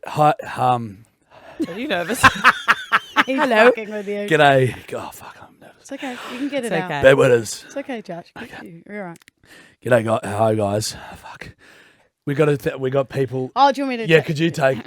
Hi, Are you nervous? He's Hello. fucking with you. g'day. Oh, fuck, I'm nervous. It's okay. You can get it It's out. okay. Bedwetters. It's okay, Judge. You're all right. G'day, hi, guys. Fuck. We got people. Oh, do you want me to? Yeah, could you take?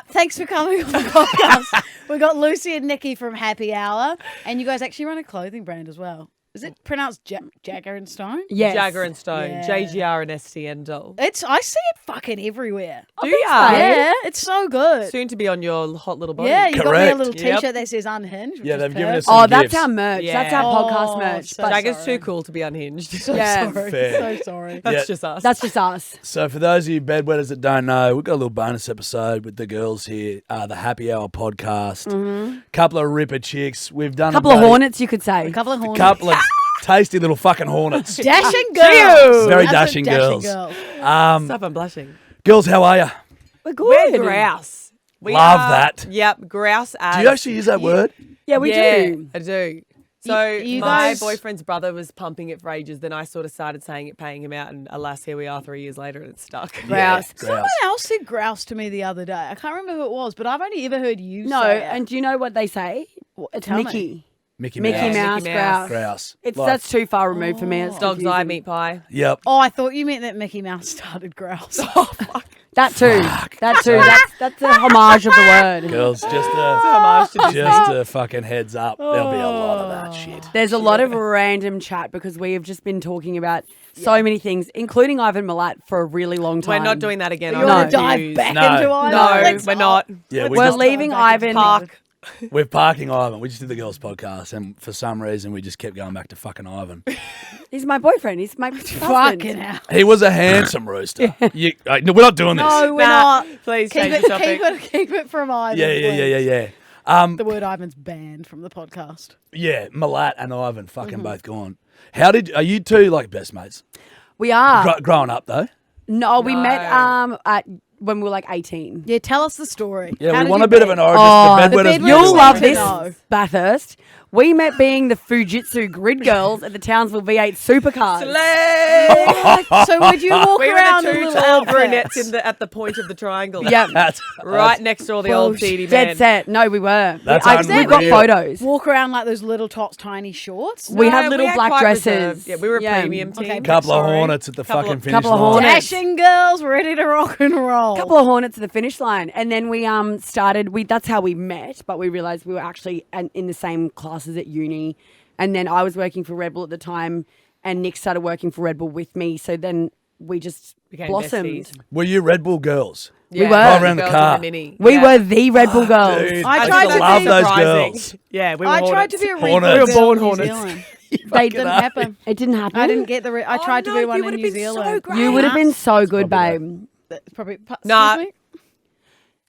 Thanks for coming on the podcast. We got Lucy and Nikki from Happy Hour, and you guys actually run a clothing brand as well. Is it pronounced Jagger and Stone? Yes. Jagger and Stone, Yeah. JGR and STN doll. I see it fucking everywhere. Do you? Yeah, it's so good. Soon to be on your hot little body. Yeah, you got me a Correct. little Yep. T-shirt that says unhinged. Which Yeah, is they've given us perfect. some Oh, that's gifts. our merch. Yeah. That's our podcast Oh, merch. so But Jagger's sorry. too cool to be unhinged. So Yeah. sorry. Fair. So sorry. That's Yeah. just us. that's just us. So for those of you bedwetters that don't know, we've got a little bonus episode with the girls here, the Happy Hour podcast. Couple of ripper chicks. We've done A couple of hornets, you could say. A couple of hornets. Couple of tasty little fucking hornets. Dashing girls. Very That's dashing what girls. Stop, I'm blushing. Girls, how are you? We're We're good. grouse. We Love are- that. Yep, grouse as. Do you actually use that word? Yeah, we do. I do. So You my guys- boyfriend's brother was pumping it for ages. Then I sort of started saying it, paying him out, and alas, here we are 3 years later, and it's stuck. Grouse. Someone else said grouse to me the other day. I can't remember who it was, but I've only ever heard you No, say it. and do you know what they say? It's Tell me. Mickey. Mickey Mickey Mouse. Mouse, Mickey Mouse. grouse. Grouse. It's Like- that's too far removed for me. It's Dog's eye, confusing. meat pie. Yep. Oh, I thought you meant that Mickey Mouse started grouse. Oh, fuck. That too. That too. That's a homage of the word. Girls, just Homage to Disney. a fucking heads up. There'll be a lot of that shit. There's a lot of random chat because we have just been talking about so many things, including Ivan Milat for a really long time. We're not doing that again. You I want to refuse. dive back No. into Ivan? No, Let's we're not. Yeah, let's We're just leaving dive back Ivan. into Park. We're parking Ivan. We just did the girls' podcast, and for some reason, we just kept going back to fucking Ivan. He's my boyfriend. He's my Fucking husband. hell. He was a handsome rooster. No, we're not doing this. No, we're Nah, not. please Keep change it, the topic. keep it from Ivan. Yeah. please. The word Ivan's banned from the podcast. Yeah, Milat and Ivan fucking both gone. Are you two like best mates? We are. Growing up though? No, we No. met at when we were like 18. Yeah, tell us the story. Yeah, How we did want you a bit meet? of an origin. Oh, the the bedwetters. bedwetters You'll we love need this, to know. Bathurst. We met being the Fujitsu grid girls at the Townsville V8 supercars. So would you walk We were around the in two little tall brunettes outfits? at the point of the triangle. Yep. Right next to all the old seedy Dead men. set. No, we were. That's We've got unreal. photos. Walk around like those little tops, tiny shorts. We had little had black quite dresses. reserved. Yeah, we were a premium team. Okay, Couple of Sorry. hornets at the Couple fucking of- finish couple of line. hornets. Dashing girls ready to rock and roll. Couple of hornets at the finish line, and then we started. That's how we met, but we realized we were actually in the same classes at uni. And then I was working for Red Bull at the time, and Nick started working for Red Bull with me. So then we just Became blossomed. besties. Were you Red Bull girls? Yeah, were. Right around the girls car. in Mini. We Yeah. were the Red Bull girls. Dude, I I tried just to love be those surprising. girls. Yeah, we were I tried hornets. to be a Hornets. Red We Bull were girl born in New hornets. Zealand. They Didn't happen. It didn't happen. I didn't get the. I tried to be one in New Zealand. You would have been so good, probably babe. That's probably. Nah. Excuse me?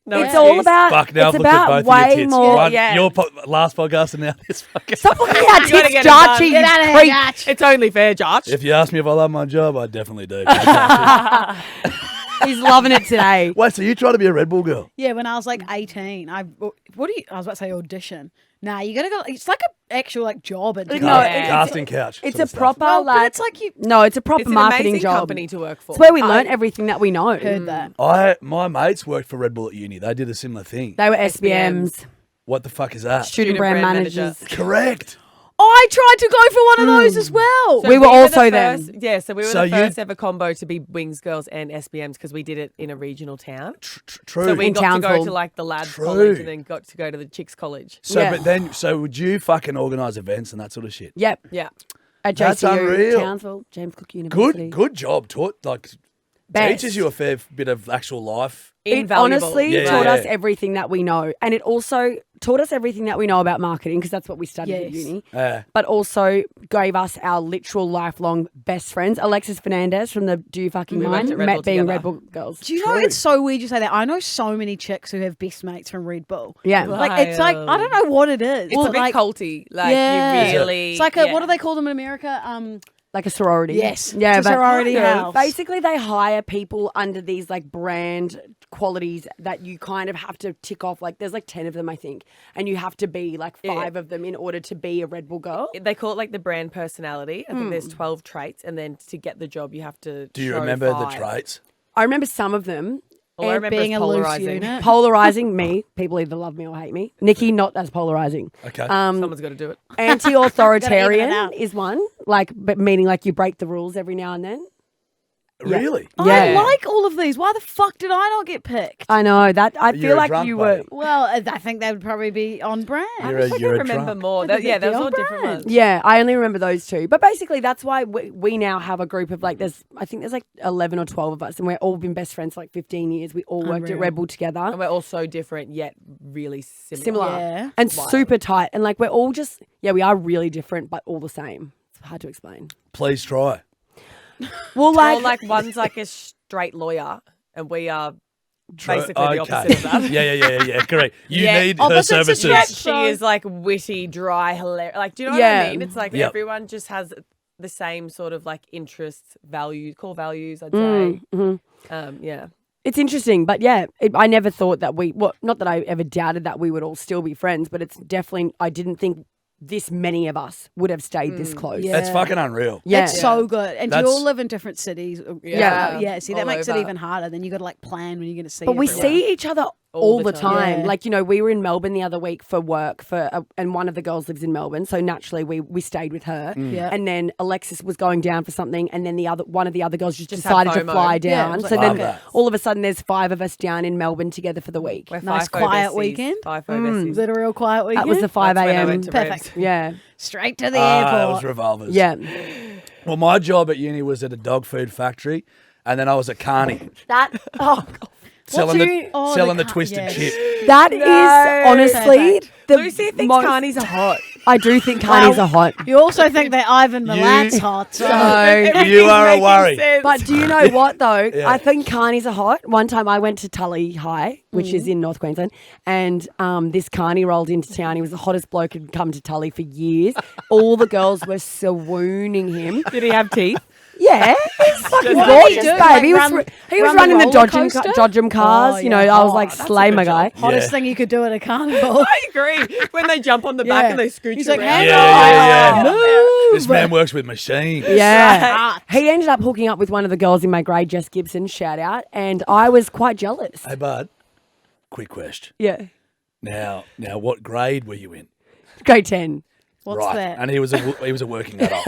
No, It's all about. Fuck, now it's I've looked at about both of way your tits. more. One, Yeah. Your last podcast and now this fucking. Stop looking at You gotta tits, get it done. Darchie. Get out of you here, creep. Dutch. It's only fair, Josh. If you ask me if I love my job, I definitely do. He's loving it today. Wait, so you try to be a Red Bull girl? Yeah, when I was like 18, I was about to say audition. Nah, you gotta go. It's like an actual like job. And No, it's- Casting couch. It's sort a of stuff. proper No, but like. it's like you No, it's a proper It's an marketing amazing job. company to work for. It's where we learn everything that we know. heard that. My mates worked for Red Bull at uni. They did a similar thing. They were SBMs, What the fuck is that? student brand managers. Correct. I tried to go for one of those as well. So We were also the them. first, yeah, so we were So the you- first ever combo to be Wings Girls and SBMs because we did it in a regional town. True. So we In got to go Townsville. to like the lads' True. college and then got to go to the chicks' college. So, Yeah. but then, so would you fucking organise events and that sort of shit? Yep. Yeah. At That's JCU, unreal. Townsville, James Cook University. Good job. Best. Teaches you a fair bit of actual life. It Invaluable. honestly Yeah. taught us everything that we know. And it also taught us everything that we know about marketing because that's what we studied at Yes. uni. Yeah. But also gave us our literal lifelong best friends. Alexis Fernandez from the Do You Fucking We went Mind to Red met Bull being together. Red Bull girls. Do you know True. it's so weird you say that? I know so many chicks who have best mates from Red Bull. Yeah. Like it's like I don't know what it is. It's a bit like, culty. Like Yeah. you really. It's like a, yeah. what do they call them in America? Like a sorority. Yes. Yeah, It's a but sorority kind of. house. Basically, they hire people under these like brand qualities that you kind of have to tick off. Like there's like 10 of them, I think. And you have to be like 5 of them in order to be a Red Bull girl. They call it like the brand personality. I think there's 12 traits, and then to get the job, you have to. Do you show remember the 5. traits? I remember some of them. All I And remember being is a loose polarizing. unit. Polarizing me. People either love me or hate me. Nikki, not as polarizing. Okay. Someone's got to do it. Anti-authoritarian out. is one. But meaning like you break the rules every now and then. Really? I Yeah. like all of these. Why the fuck did I not get picked? I know that. I You're feel a like drunk you were. buddy. Well, I think they would probably be on brand. You're I can remember drunk. more. Look at Yeah, the those are all on different brand. ones. Yeah, I only remember those two. But basically, that's why we now have a group of like I think there's like 11 or 12 of us, and we've all been best friends for like 15 years. We all worked at Unreal. Red Bull together. And we're all so different yet really similar. Similar Yeah. and super tight. And like we're all just, we are really different, but all the same. It's hard to explain. Please try. Well, Or like one's like a straight lawyer and we are basically the opposite of that. Yeah. Correct. You Yeah, need her opposites services. attract. She is like witty, dry, hilarious. Like, do you know what Yeah. I mean? It's like Yep. everyone just has the same sort of like interests, values, core values, I'd say. Yeah. It's interesting, but I never thought that not that I ever doubted that we would all still be friends, but it's definitely, I didn't think this many of us would have stayed this close. Yeah. That's fucking unreal. Yeah. It's so good. And That's- you all live in different cities. Yeah. Yeah. See, that All makes over. it even harder. Then you got to like plan when you're going to see But we everyone. see each other all the time. Yeah. Like, we were in Melbourne the other week for work and one of the girls lives in Melbourne. So naturally we stayed with her. Yeah. And then Alexis was going down for something. And then one of the other girls just had decided to FOMO. fly Yeah, down. it was So like, then Love that. all of a sudden there's 5 of us down in Melbourne together for the week. We're Nice FIFO quiet besties. weekend. FIFO besties. Literal quiet weekend. That was the 5 That's when I a.m. went to Perfect. Rebs. Yeah. Straight to the It airport. was revolvers. Yeah. Well, my job at uni was at a dog food factory, and then I was at Carney selling the the Car- twisted yes. chip. That is honestly Perfect. the Lucy thinks most- carnies are hot. I do think carnies are hot. You also think that Ivan Milat's hot. So. You Everything's are a making worry. sense. But do you know what though? Yeah. I think carnies are hot. One time I went to Tully High, which is in North Queensland, and this carny rolled into town. He was the hottest bloke who'd come to Tully for years. All the girls were swooning him. Did he have teeth? Yeah, he's fucking What did he gorgeous, do? babe. Like he was run- he was run running the the roller Dodgem, coaster? Dodgem cars. Oh, You know, yeah. I was like that's a slay good my guy. job. Hottest Yeah. thing you could do at a carnival. I agree. When they jump on the back and they scooch He's like, around. hang Yeah, on. yeah. Move. This man works with machines. Yeah, he ended up hooking up with one of the girls in my grade, Jess Gibson. Shout out, and I was quite jealous. Hey, bud. Quick question. Yeah, Now, what grade were you in? grade 10. What's right, that? and he was a working adult.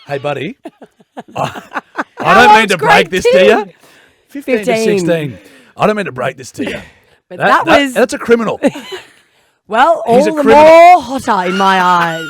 Hey, buddy. I don't mean to break this to you. 15 to 15. 16. I don't mean to break this to you. But that was that's a criminal. well, all He's a the criminal. more hotter in my eyes.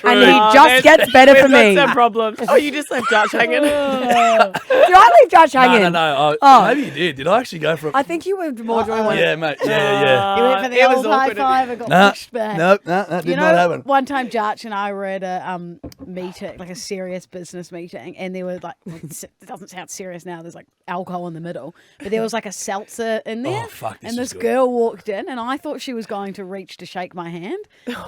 And he just gets better for me. That's a problem. Oh, you just left Dutch hanging. Did I leave Josh hanging? No. Oh. Maybe you did. Did I actually go for a... I think you were more doing one. Yeah, mate. Yeah. You went for the It was old high awkward. five and got No, pushed back. no, that You did not happen. one time Jarch and I were at a meeting, like a serious business meeting, and there were like, it doesn't sound serious now, there's like alcohol in the middle, but there was like a seltzer in there. Oh, fuck, this and is this good. girl walked in, and I thought she was going to reach to shake my hand.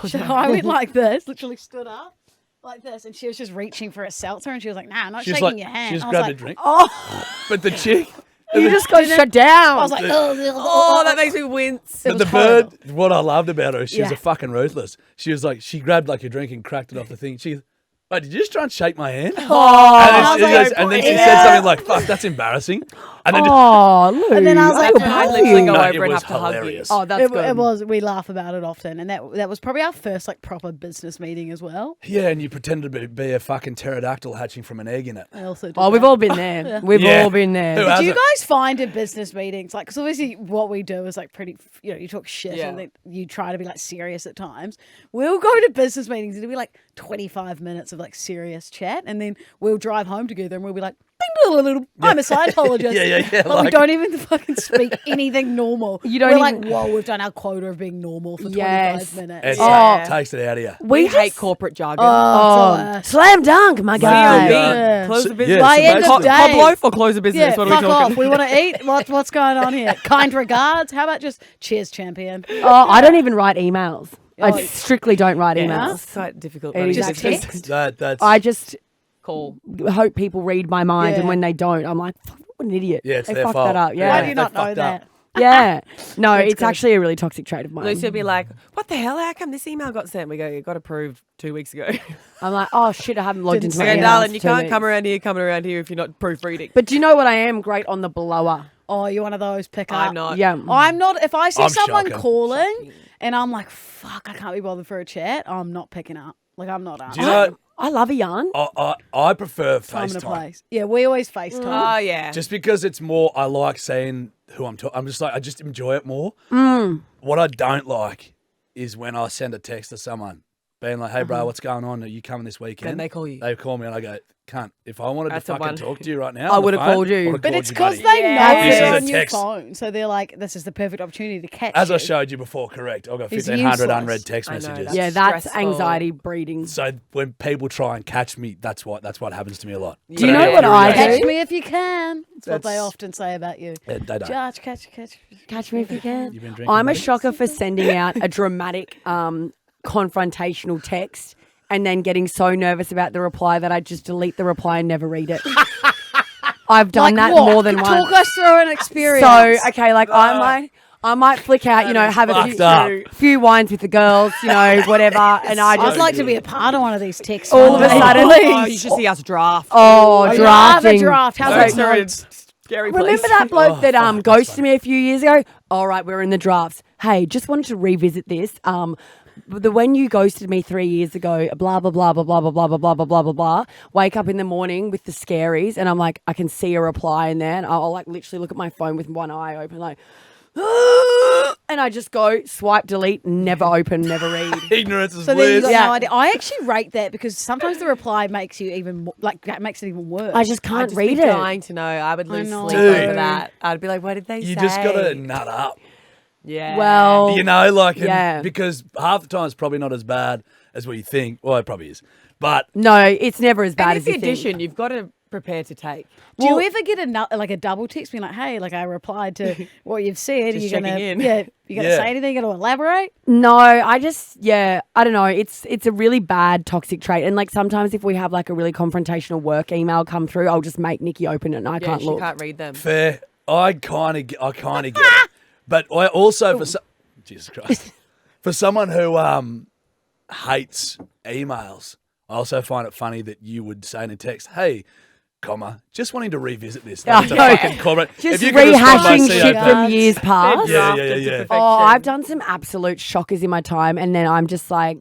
So I went like this, literally stood up like this, and she was just reaching for a seltzer, and she was like, nah, I'm not She was shaking like, your hand. she just I was grabbed like, a drink. Oh, But the chick... you just got shut down. I was like, Oh, that makes me wince. But was the horrible. bird, what I loved about her, she was Yeah. a fucking ruthless. She was like, she grabbed like a drink and cracked it off the thing. She, wait, did you just try and shake my hand? Oh, And then she said something like, fuck, that's embarrassing. And then oh, Lou. And then I was like, feel I'd bad. literally go No, over it and was have to hug you. hilarious. Oh, that's good. It was. We laugh about it often, and that was probably our first like proper business meeting as well. Yeah, and you pretended to be a fucking pterodactyl hatching from an egg in it. I also did Oh, we've that. all been there. We've Yeah. all been there. Who Do you hasn't? guys find in business meetings, like, because obviously what we do is like pretty, you talk shit Yeah. and then you try to be like serious at times. We'll go to business meetings and it'll be like 25 minutes of like serious chat, and then we'll drive home together and we'll be like, I'm a Scientologist. Yeah. But we Like, don't even fucking speak anything normal. You don't We're even- like, whoa, we've done our quota of being normal for 25 Yes. minutes. it Yeah. takes it out of you. We just- hate corporate jargon. Oh, slam dunk, my guy. Yeah. Close the So- business. yeah, By so end of basically- day. Pop loaf or close the business? Yeah, what are fuck we talking? off. We want to eat. What's going on here? Kind regards. How about just cheers, champion? Oh, I don't even write emails. Oh, I strictly don't write It's emails. quite difficult. It running is a Just business. text? That's I just Call. hope people read my mind, and Yeah. when they don't, I'm like, fuck, what an idiot. Yeah, it's they their fucked fault. that up. Yeah. Why Yeah. do you they not know fucked that? up. Yeah. No, it's good. actually a really toxic trait of mine. Lucy would be like, "What the hell? How come this email got sent?" We go, "It got approved 2 weeks ago." I'm like, oh shit, I haven't logged Didn't into say my I Yeah. go, emails darling, for you 2 can't weeks." come around here if you're not proofreading. But do you know what I am great on the blower? Oh, you're one of those pick up. I'm not. Yeah. I'm not. If I see I'm someone shocking. calling and I'm like, fuck, I can't be bothered for a chat, I'm not picking up. Like, I'm not Do you know? I love a yarn. I prefer time and a FaceTime. place. Yeah, we always FaceTime. Oh, yeah. Just because it's more, I like seeing who I'm talking. I'm just like, I just enjoy it more. What I don't like is when I send a text to someone being like, hey, bro, what's going on? Are you coming this weekend? Then they call you. They call me and I go, cunt, if I wanted That's to a fucking one. talk to you right now, I on the would've phone, called you. would've But called it's you, because buddy. they Yeah. know This you're is a on your text. phone. So they're like, this is the perfect opportunity to catch As you. I showed you before, correct. I've got It's 1,500 useless. unread text I know, messages. that's Yeah, that's stressful. anxiety breeding. So when people try and catch me, that's what happens to me a lot. Do you know what I do? Catch me if you can. That's what they That's- often say about you. They don't. Catch. Catch me if you can. You've been drinking, I'm a buddy? shocker for sending out a dramatic, confrontational text and then getting so nervous about the reply that I just delete the reply and never read it. I've done that what? more than once. Talk us through an experience. So okay, like I might flick out, you know, have a fucked up. few wines with the girls, you know, whatever, and I I'd just like to be a part of one of these texts. all of a one day, sudden, Oh, you should see us draft. oh, I love a drafting. draft. How's Those those are in notes? scary Remember places. that bloke that fuck, that's ghosted funny. me a few years ago? All right, we're in the drafts. Hey, just wanted to revisit this. When you ghosted me 3 years ago, blah blah blah blah blah blah blah blah blah blah blah blah blah. Wake up in the morning with the scaries, and I'm like, I can see a reply in there, and I'll like literally look at my phone with one eye open, like, and I just go swipe, delete, never open, never read. Ignorance is So then you bliss. got Yeah. no idea. I actually rate that because sometimes the reply makes you even that makes it even worse. I just I'd can't just read be it. dying to know. I would I lose know. sleep Dude. over that. I'd be like, what did they say? You just got to nut up. Yeah. Well, You know, like, and yeah. because half the time it's probably not as bad as what you think. Well, it probably is. But no, it's never as bad And as it's the you addition think. you've got to prepare to take. Do you ever get a double text being like, "Hey, like I replied to what you've said. Just Are you gonna checking in. you gonna Yeah. say anything? You gonna elaborate?" No, I don't know. It's a really bad toxic trait, and like sometimes if we have like a really confrontational work email come through, I'll just make Nikki open it, and I Yeah, can't she look. can't read them. fair. I kind of get it. But I also, Jesus Christ, for someone who hates emails, I also find it funny that you would say in a text, hey, just wanting to revisit this. Like, it's a I know. fucking comment. Just If you could respond by rehashing shit COP. from years past. Yeah. Drafted to Yeah. perfection. Oh, I've done some absolute shockers in my time, and then I'm just like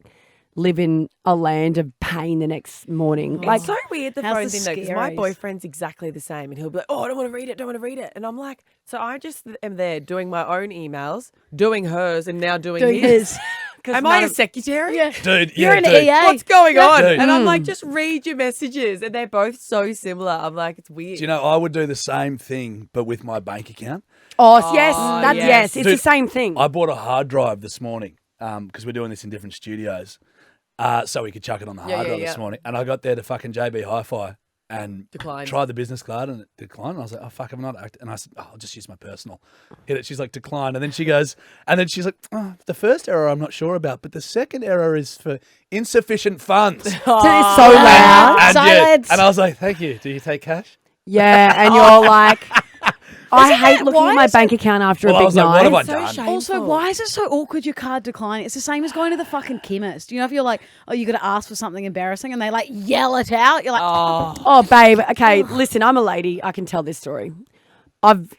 live in a land of pain the next morning. Like, It's so weird, the How's phone the thing, though, because my scaries? boyfriend's exactly the same. And he'll be like, oh, I don't want to read it. And I'm like, so I just am there doing my own emails, doing hers, and now doing his. Am I a secretary? Yeah. Dude, You're an dude. EA. What's going on? Dude. And I'm like, just read your messages. And they're both so similar. I'm like, it's weird. Do you know, I would do the same thing, but with my bank account. oh yes, that's yes. yes. It's Dude, the same thing. I bought a hard drive this morning because we're doing this in different studios. So we could chuck it on the hard drive this morning. And I got there to fucking JB Hi-Fi and Declined. tried the business card and it declined. And I was like, oh, fuck, I'm not acting. And I said, oh, I'll just use my personal. Hit it. She's like, decline. And then she goes, and then she's like, oh, the first error I'm not sure about, but the second error is for insufficient funds. It's so loud. And, Silence. and I was like, thank you. Do you take cash? Yeah, and you're like, I hate looking why at my is bank account after Well, a I big was like, night. what have I so done? shameful. Also, why is it so awkward your card declining? It's the same as going to the fucking chemist. You know, if you're like, oh, you got to ask for something embarrassing and they like yell it out, you're like, Oh, babe. Okay, listen, I'm a lady. I can tell this story. I've,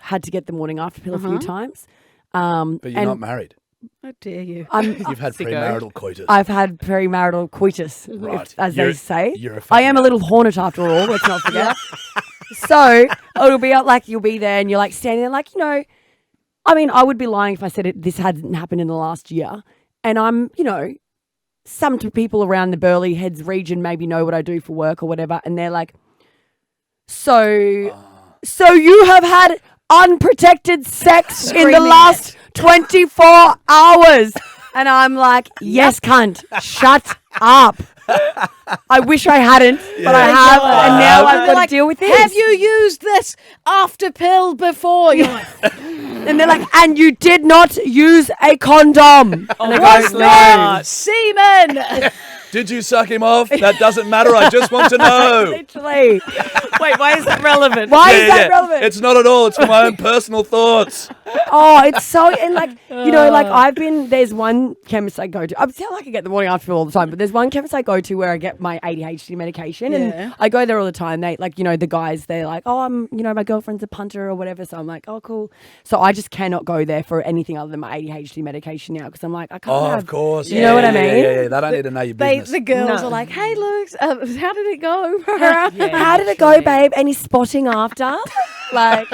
had to get the morning after pill a few times. But you're not married. how dare you? You've had Sicko. premarital coitus. I've had premarital coitus, Right. as You're- they say. you're a I am a female. little hornet after all, let's not forget. So it'll be like you'll be there and you're like standing there like, I mean, I would be lying if I said this hadn't happened in the last year. And I'm, some people around the Burleigh Heads region maybe know what I do for work or whatever. And they're like, so you have had unprotected sex in the Screaming last 24 hours. And I'm like, yes, cunt, shut up. I wish I hadn't, but I have, and now I've got to deal with this. Have you used this after pill before? You're like, And they're like, and you did not use a condom. And I was go, that semen? Did you suck him off? That doesn't matter. I just want to know. Literally. Wait, why is that relevant? Why is that relevant? It's not at all. It's for my own personal thoughts. Oh, it's so, and like, you know, like there's one chemist I go to. I sound like I get the morning after all the time, but there's one chemist I go to where I get my ADHD medication, and I go there all the time. They, like, you know, the guys, they're like, oh, my girlfriend's a punter or whatever. So I'm like, oh, cool. So I just cannot go there for anything other than my ADHD medication now, because I'm like, I can't. Oh, have, of course. You know what I mean? Yeah. They don't need to know your business. The girls are like, hey, Luke, how did it go? How did it go, babe? Any spotting after? Like,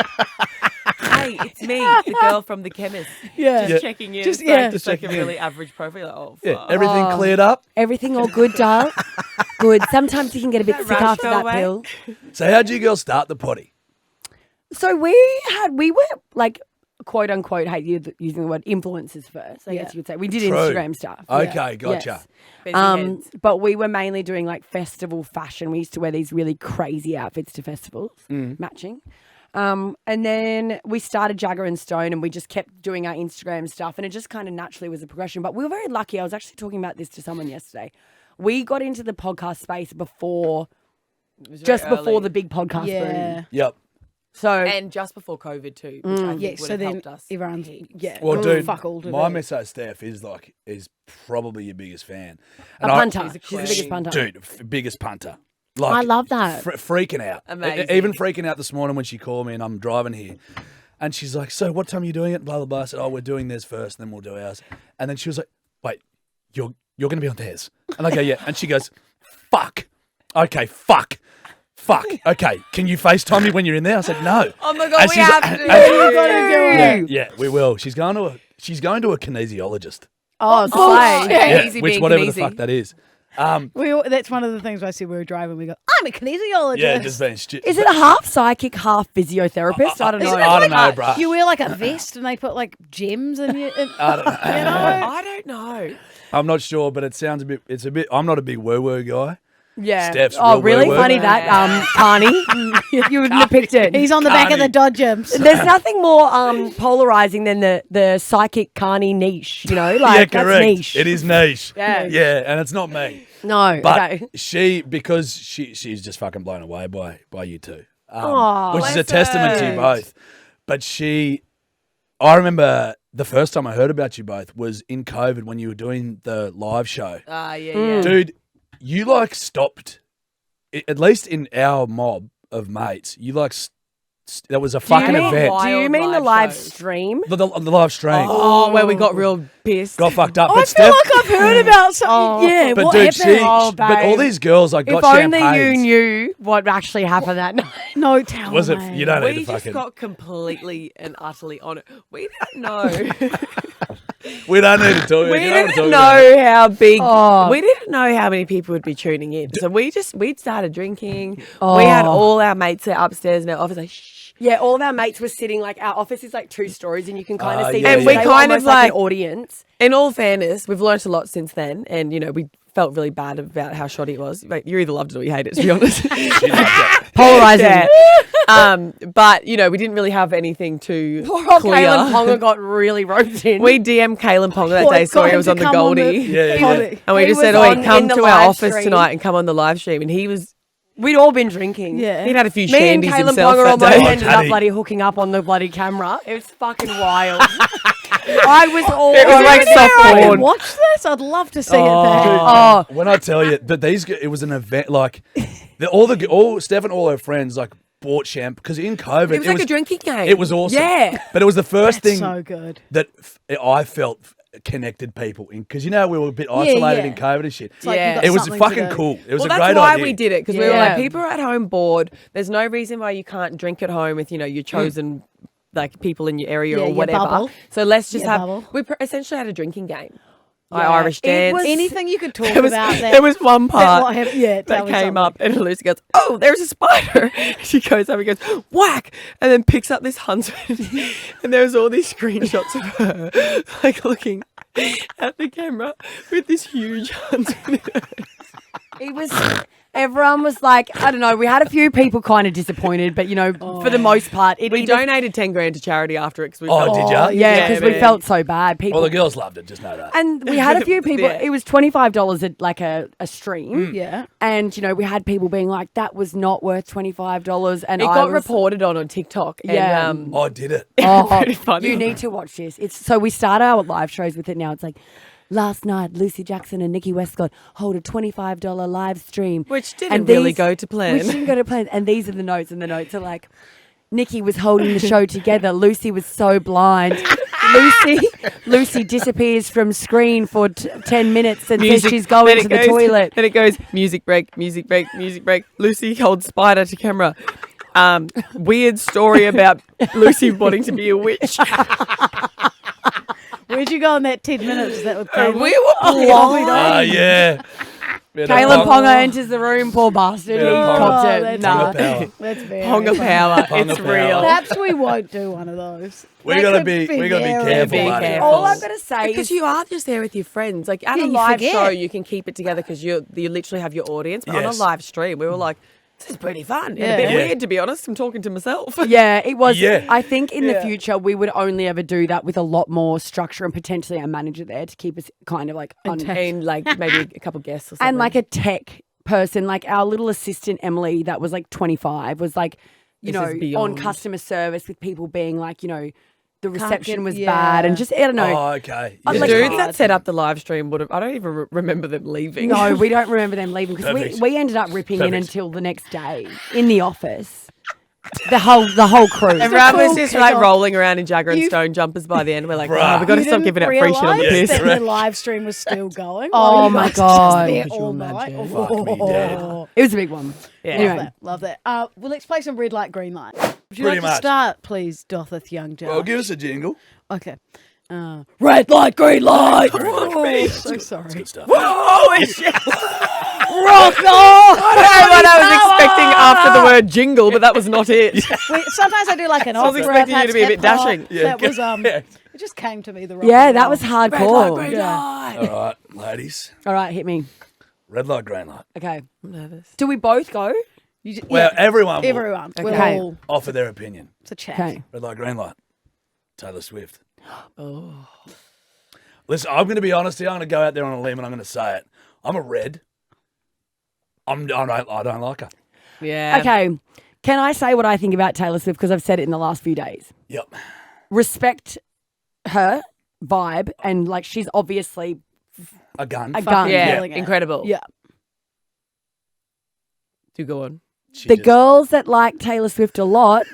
Hey, it's me, the girl from the chemist. Just checking in. Just like checking a in. really average profile. Like, oh, Yeah, fuck. everything cleared up. everything all good, doll? Good. Sometimes you can get a bit That sick rash after go that away? pill. So how'd you girls start the potty? So we were like, quote unquote, hate using the word influencers first, I guess you could say. We did True. Instagram stuff. Okay, gotcha. Yes. Busy heads. But we were mainly doing like festival fashion. We used to wear these really crazy outfits to festivals, matching. And then we started Jagger and Stone, and we just kept doing our Instagram stuff, and it just kind of naturally was a progression. But we were very lucky. I was actually talking about this to someone yesterday. We got into the podcast space before the big podcast boom. Yep. So And just before COVID too, which I think would have helped us. everyone's Well, dude, fuck all to my do. misso Steph is probably your biggest fan. a punter. She's the biggest punter. Dude, biggest punter. Like, I love that. Freaking out. Amazing. Even freaking out this morning when she called me and I'm driving here. And she's like, so what time are you doing it? Blah, blah, blah. I said, oh, we're doing theirs first, then we'll do ours. And then she was like, wait, you're going to be on theirs? And I go, yeah. And she goes, fuck. Okay, fuck. Okay, can you FaceTime me when you're in there? I said, no. Oh my God, And we she's have like- to. Yeah, we will. She's going to a kinesiologist. Oh, slay. Yeah, Easy which being whatever the kinesi. fuck that is. That's one of the things I said we were driving. We go, I'm a kinesiologist. Yeah, just being stupid. Is it a half psychic, half physiotherapist? I don't know. I don't know, bruh. You wear like a vest and they put like gems in you. I don't know. I don't know. I'm not sure, but it sounds a bit. I'm not a big woo guy. Yeah. Steph's oh, real really? woo-woo. Funny that, Carney. You wouldn't have picked it. He's on the back of the Dodge Gyms. There's nothing more polarizing than the psychic Carney niche, you know? Like, Yeah, correct. that's niche. It is niche. Yeah. Yeah, and it's not me. No, But okay. because she's just fucking blown away by you two. Aw. Which is a Bless testament to you her. both. But I remember the first time I heard about you both was in COVID when you were doing the live show. Yeah. Dude, you like stopped, at least in our mob of mates, you like, that was a fucking event. Do you mean the live stream? The live stream. Oh, where we got real pissed. Got fucked up. I But feel Steph, like I've heard about something. Yeah, but what dude, happened? but all these girls like If got only champagnes. you knew what actually happened that night. No, tell Was it? me. You don't need We to just fucking. got completely and utterly on it. We didn't know. We don't need to talk. We you don't want to didn't talk about it. know how big. Oh. We didn't know how many people would be tuning in. So we'd started drinking. We had all our mates there upstairs in our office like, shh. Yeah, all of our mates were sitting, like, our office is like 2 stories and you can kind of see yeah, them. And we They were kind almost of like an like- audience. In all fairness, we've learnt a lot since then, and we felt really bad about how shoddy it was. Like, you either loved it or you hated it, to be honest. She loved it. Polarizing. Yeah. But we didn't really have anything to Poor old clear. Kaylin Ponga got really roped in. We DM'd Kaylin Ponga that Well, day, sorry, got it was him on to the come on Goldie. Yeah. And we He just was said, on come in the to our live office stream. tonight and come on the live stream. And he was, We'd all been drinking. Yeah. he'd had a few Me and shandies Kaylin himself Ponga that almost day. ended up Caddy. bloody hooking up on the bloody camera. It was fucking wild. I was all It was over like it. soft I porn. can watch this. I'd love to see it Dude, back. Oh. when I tell you that it was an event, like all Steph and all her friends like bought champagne because in COVID It was like a drinking game. It was awesome. Yeah. but it was the first thing So good. that I felt connected people in because we were a bit isolated yeah. in COVID and shit. It's like Yeah. you got It was something to fucking do. cool. It was Well, a that's great why idea. we did it because we were Yeah. like, people are at home bored. There's no reason why you can't drink at home with your chosen like people in your area Yeah, or your whatever. bubble. So let's just Your have. bubble. We essentially had a drinking game. Yeah. Like Irish It dance. was- Anything you could talk There was, about that. there was one that part what happened. Yeah, tell that me came something. up and Lucy goes, oh, there's a spider. She goes up and goes, whack, and then picks up this huntsman. And there's all these screenshots of her like looking at the camera with this huge huntsman. It was everyone was like, I don't know, we had a few people kind of disappointed, but, for the most part. We donated 10 grand to charity after it. 'Cause we Oh, felt- did ya? Yeah, because we man. felt so bad. People, Well, the girls loved it. Just know that. and we had a few people. Yeah. It was $25 a stream. Yeah. And, we had people being like, that was not worth $25. And It I got was, reported on TikTok. Yeah. And, Oh, did it? Oh, pretty funny. You need to watch this. So we start our live shows with it now. It's like, last night, Lucy Jackson and Nikki Westcott hold a $25 live stream. Which didn't really go to plan. Which didn't go to plan. And these are the notes. And the notes are like, Nikki was holding the show together. Lucy was so blind. Lucy disappears from screen for 10 minutes and says she's going to the toilet. Then it goes, music break, music break, music break. Lucy holds spider to camera. Weird story about Lucy wanting to be a witch. Where'd you go in that 10 minutes? That was We were blind. Yeah. Caleb Ponga enters the room, poor bastard. He Yeah, copped Ponga. it. That's Nah. Power. That's very Ponga funny. power. Ponga It's power. real. Perhaps we won't do one of those. We That gotta could be very careful, Be buddy. careful. All I've got to say Because is you are just there with your friends. Like at Yeah, a you live forget. show, you can keep it together because you literally have your audience. But on Yes. a live stream, we were like, this is pretty fun. And a Yeah. bit Yeah. weird, to be honest. I'm talking to myself. yeah, it was. Yeah. I think in the Yeah. future we would only ever do that with a lot more structure and potentially a manager there to keep us kind of like And like maybe a couple guests or something. and like a tech person, like our little assistant Emily that was like 25 was like, This is on beyond. customer service with people being like, the Can't reception get- was yeah. bad and just I don't know. Oh, okay. I'm the like, dudes hard. that set up the live stream would have. I don't even remember them leaving. No, we don't remember them leaving because Perfect. we ended up ripping in Perfect. until the next day in the office. The whole crew. Everyone was cool just kick like off. rolling around in Jagger and You- Stone jumpers by the end. We're like, Bruh. oh, we've got to You stop didn't giving out free shit on the realise piss. that the live stream was still going. Oh while you my guys were God. just there Could you all night. imagine? Fuck me dead. It was a big one. Yeah. Anyway. Love that. Well, let's play some red light, green light. Would you Pretty like much. to start, please, Dotheth Young Judge? Well, give us a jingle. Okay. Red light, green light. Oh, so sorry. Good stuff. Holy shit. Rock on! I don't know what I was expecting after the word jingle, but that was not it. Sometimes I do like an I was opera. expecting you to perhaps be a bit hip hop. dashing. That was Yeah. It just came to me the right. Yeah, that was hardcore. All right, ladies. All right, hit me. Red light, green light. Okay. I'm nervous. Do we both go? Well, everyone will everyone. We're Okay. all. offer their opinion. It's a chat. Okay. Red light, green light. Taylor Swift. Oh. Listen, I'm going to be honest here. I'm going to go out there on a limb and I'm going to say it. I'm a red. I don't like her. Yeah. Okay. Can I say what I think about Taylor Swift? Because I've said it in the last few days. Yep. Respect her vibe and like she's obviously A gun. a gun. Yeah. Feeling it. Incredible. Yeah. Do go on. She The just- girls that like Taylor Swift a lot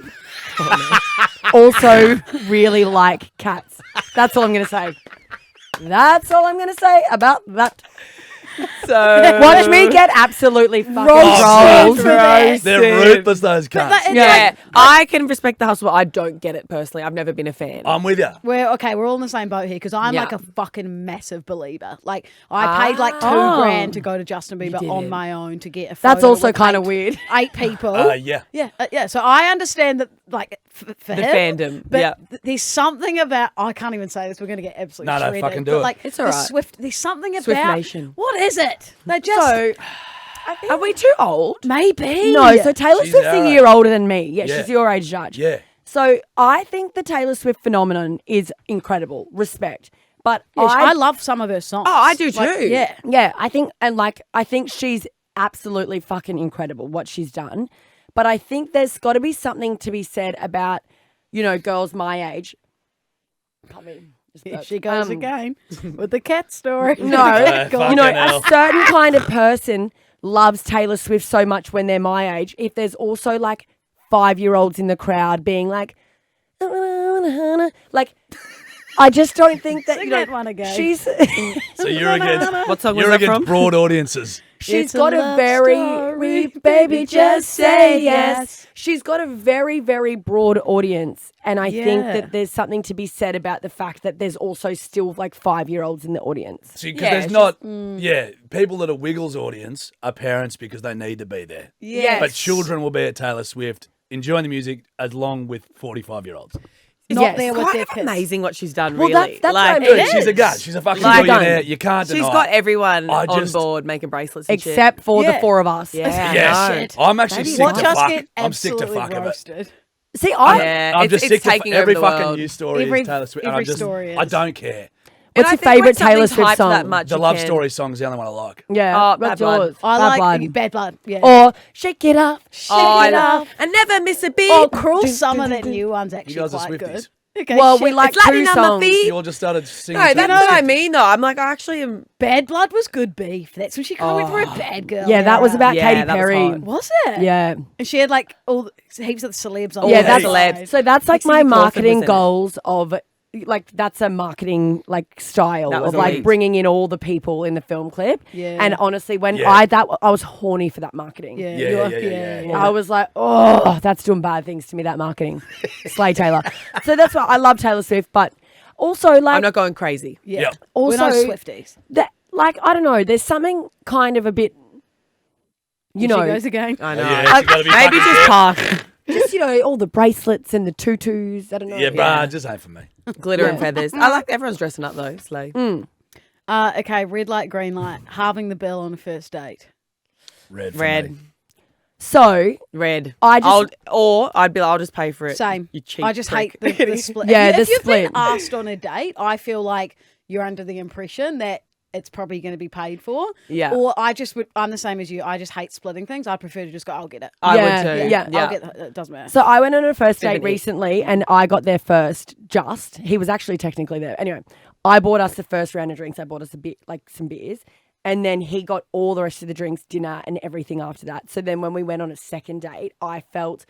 also really like cats. That's all I'm going to say. That's all I'm going to say about that. So Watch me get absolutely fucking Oh, rolled. They're ruthless, those cunts. It's Yeah, I can respect the hustle, but I don't get it personally. I've never been a fan. I'm with you. We're all in the same boat here because I'm Yeah. like a fucking massive believer. Like I paid like Oh. $2,000 to go to Justin Bieber on did. my own to get a photo. That's also with kind of eight- weird. 8 people. Yeah. Yeah. So I understand that, like, for The him, fandom, But yeah. There's something about I can't even say this. We're going to get absolutely No, shredded. fucking do but, it. Like, It's the all right. Swift. There's something Swift about Nation. What is it? They just So, Are we too old? maybe no, so Taylor She's Swift's our a age. year older than me. Yeah, Yeah. she's your age, Judge. Yeah. So I think the Taylor Swift phenomenon is incredible. Respect. But Yeah, I love some of her songs. Oh, I do Like, too. yeah. Yeah, I think she's absolutely fucking incredible what she's done. But I think there's got to be something to be said about, girls my age. Here she goes again with the cat story. No, fucking hell. a certain kind of person loves Taylor Swift so much when they're my age. If there's also like 5-year-olds in the crowd being like, I just don't think that Sing that one again. she's So you're against What song was you're that against from? broad audiences. she's It's a got a love very story, baby just say yes. She's got a very very broad audience, and I think Yeah. that there's something to be said about the fact that there's also still like 5-year-olds in the audience. See, because Yeah, there's it's not, people that are Wiggles audience are parents because they need to be there. Yes. But children will be at Taylor Swift enjoying the music along with 45-year-olds. not Yes. there with Quite their kids. amazing what she's done, Well, really. that's what I like, mean. Dude, she's a gun. She's a fucking Like- billionaire. You can't deny she's it. got everyone I on just- board making bracelets and shit. Except for the Yeah. 4 of us. Yeah, I Yes, know. I'm actually Maybe sick Watch to us fuck. get I'm sick to absolutely fuck of it. roasted. See, I Yeah, I'm just it's sick to taking every over the fucking world. news story Every- is Taylor Swift. And every I'm just, story I is. don't care. And what's I your think when favourite Taylor something's Swift hyped song? that much, The you love can- story song's the only one I like. Yeah, Oh, what's Bad Blood. yours? I Bad like Blood. Bad Blood. Yeah. Or Shake It Up. Shake Oh, it I up. and never miss a beat. Oh, Cruel Summer, that new one's actually guys are quite Swifties. good. Okay, Well, shit. we like It's Latin 2 on the songs. feet. You all just started singing. No, to that's the what I music. mean, though. I'm like, I actually am. Bad Blood was good beef. That's when she went for a bad girl. Yeah, that was era. about Yeah, Katy that was Perry. hot. Was it? Yeah. And she had like heaps of celebs on. Yeah, the that's side. so that's like Cindy my Crawford was marketing in it. goals of like that's a marketing like style That was of like elite. bringing in all the people in the film clip. Yeah. And honestly, when Yeah. I was horny for that marketing. Yeah, Yeah, you are- yeah. I was like, oh, that's doing bad things to me, that marketing. Slay Taylor. So that's why I love Taylor Swift, but also like I'm not going crazy. Yeah. Yep. We're no Also- Swifties. that like I don't know, there's something kind of a bit She you know goes again. I know. Yeah, she gotta be Maybe fucking just careful. park. just all the bracelets and the tutus. I don't know. Yeah, bruh, just ain't for me. Glitter and feathers. I like everyone's dressing up though. Slay. Okay, red light, green light. Halving the bill on a first date. Red. For Red. Me. So Red. I just- I'd be like, I'll just pay for it. Same. You cheap. I just hate prick. the split. Yeah, if the you've been split. asked on a date, I feel like you're under the impression that it's probably going to be paid for. Yeah. Or I'm the same as you. I just hate splitting things. I prefer to just go, I'll get it. I Yeah, would too. yeah. I'll get it. Doesn't matter. So I went on a first date Bit of an ick. recently and I got there first just. He was actually technically there. Anyway, I bought us the first round of drinks. I bought us some beers. And then he got all the rest of the drinks, dinner and everything after that. So then when we went on a second date, I felt,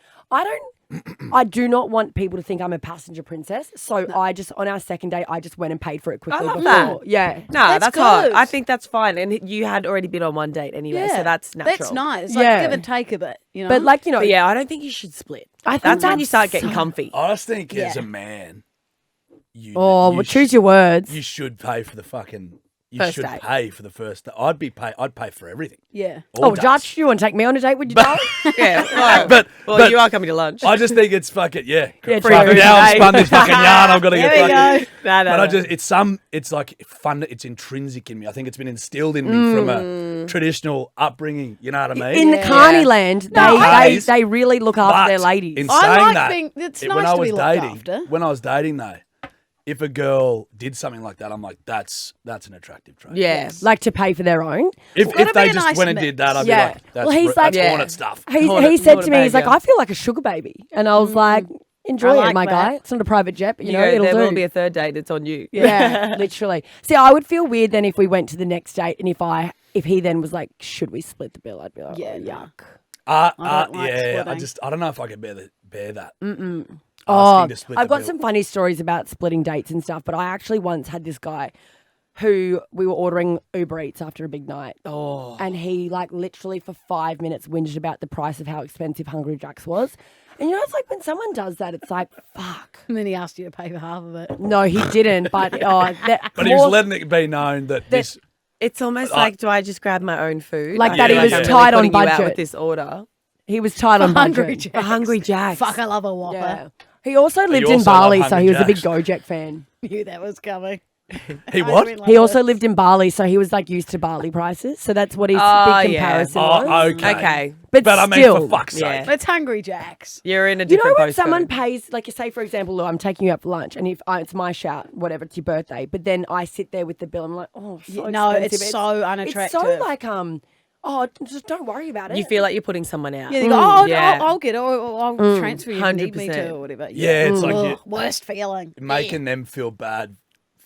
I do not want people to think I'm a passenger princess. So I just, on our second date, I just went and paid for it quickly love before. that. Yeah. No, That's that's hot. good. I think that's fine. And you had already been on one date anyway, so that's natural. That's nice. It's like Yeah. give and take a bit, you know. But like, you know, But yeah, I don't think you should split. I think That's when you that's start getting so- comfy. I just think as Yeah. a man, you. Oh, you well, choose sh- your words. You should pay for the fucking. You First should date. pay for the first. I'd pay for everything. yeah. All Oh, dates. Judge, you want to take me on a date? Would you, Joel? Yeah. Well, But you are coming to lunch. I just think it's fucking Yeah, Fuck, true. now I've Hey. spun this fucking yarn. I've got to get There we fucking. go. No, But I just it's like fun. It's intrinsic in me. I think it's been instilled in me from a traditional upbringing. You know what I mean? In the Carney land, No, they really look after their ladies. In I saying like that, being- it's when nice I to was be looked dating, after. when I was dating though, if a girl did something like that, I'm like, that's an attractive trait. Yeah. Like to pay for their own. If gotta they be a just nice went and mix. did that, I'd Yeah. be like, that's, Well, he's like- that's Yeah. hornet stuff. He Hornet- said hornet to me, he's like, behaviour. I feel like a sugar baby. And I was like, enjoy I like it, my that. guy. It's not a private jet, but you know, Yeah, it'll there do. will be a third date. It's on you. Yeah, literally. See, I would feel weird then if we went to the next date and if he then was like, should we split the bill? I'd be like, Yeah, oh, no. yuck. I don't like yeah, splitting. I don't know if I could bear that. Oh, Asking to split I've the got bill. some funny stories about splitting dates and stuff, but I actually once had this guy who we were ordering Uber Eats after a big night. Oh. And he like literally for 5 minutes whinged about the price of how expensive Hungry Jack's was. And you know, it's like when someone does that, it's like, fuck. And then he asked you to pay for half of it. No, he didn't. But But he was letting it be known that this. It's almost like, do I just grab my own food? Like I that feel he was I'm tight on putting you out budget. with this order. He was tight on Hungry budget. Jacks. For Hungry Jacks. Fuck, I love a Whopper. Yeah. He also lived you in also love Bali, so Hungry he was a big Jacks. Gojek fan. Knew that was coming. He I what? went like He also this. lived in Bali, so he was like used to Bali prices. So that's what his Oh, big yeah. comparison Oh, was. okay. Okay. But I mean, still, for fuck's Yeah. sake. It's Hungry Jacks. You're in a you know different when postcode. someone pays, like, say for example, look, I'm taking you out for lunch, and if it's my shout, whatever, it's your birthday, but then I sit there with the bill, I'm like, oh, so No, expensive. it's so It's unattractive. so like, oh, just don't worry about it. You feel like you're putting someone out. Yeah, they go, oh, Yeah. I'll get it, or I'll transfer you if you need me to, 100%. or whatever. Yeah, it's like Ugh, you worst feeling. making them feel bad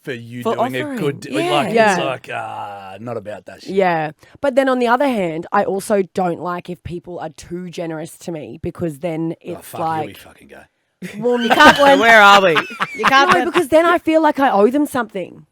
for you For doing a offering. good. Yeah. Like Yeah. it's like not about that shit. Yeah. But then on the other hand, I also don't like if people are too generous to me because then Oh, it's fuck, here we like, fucking go. well, you Can't So win. where are we? You can't no, win. because then I feel like I owe them something.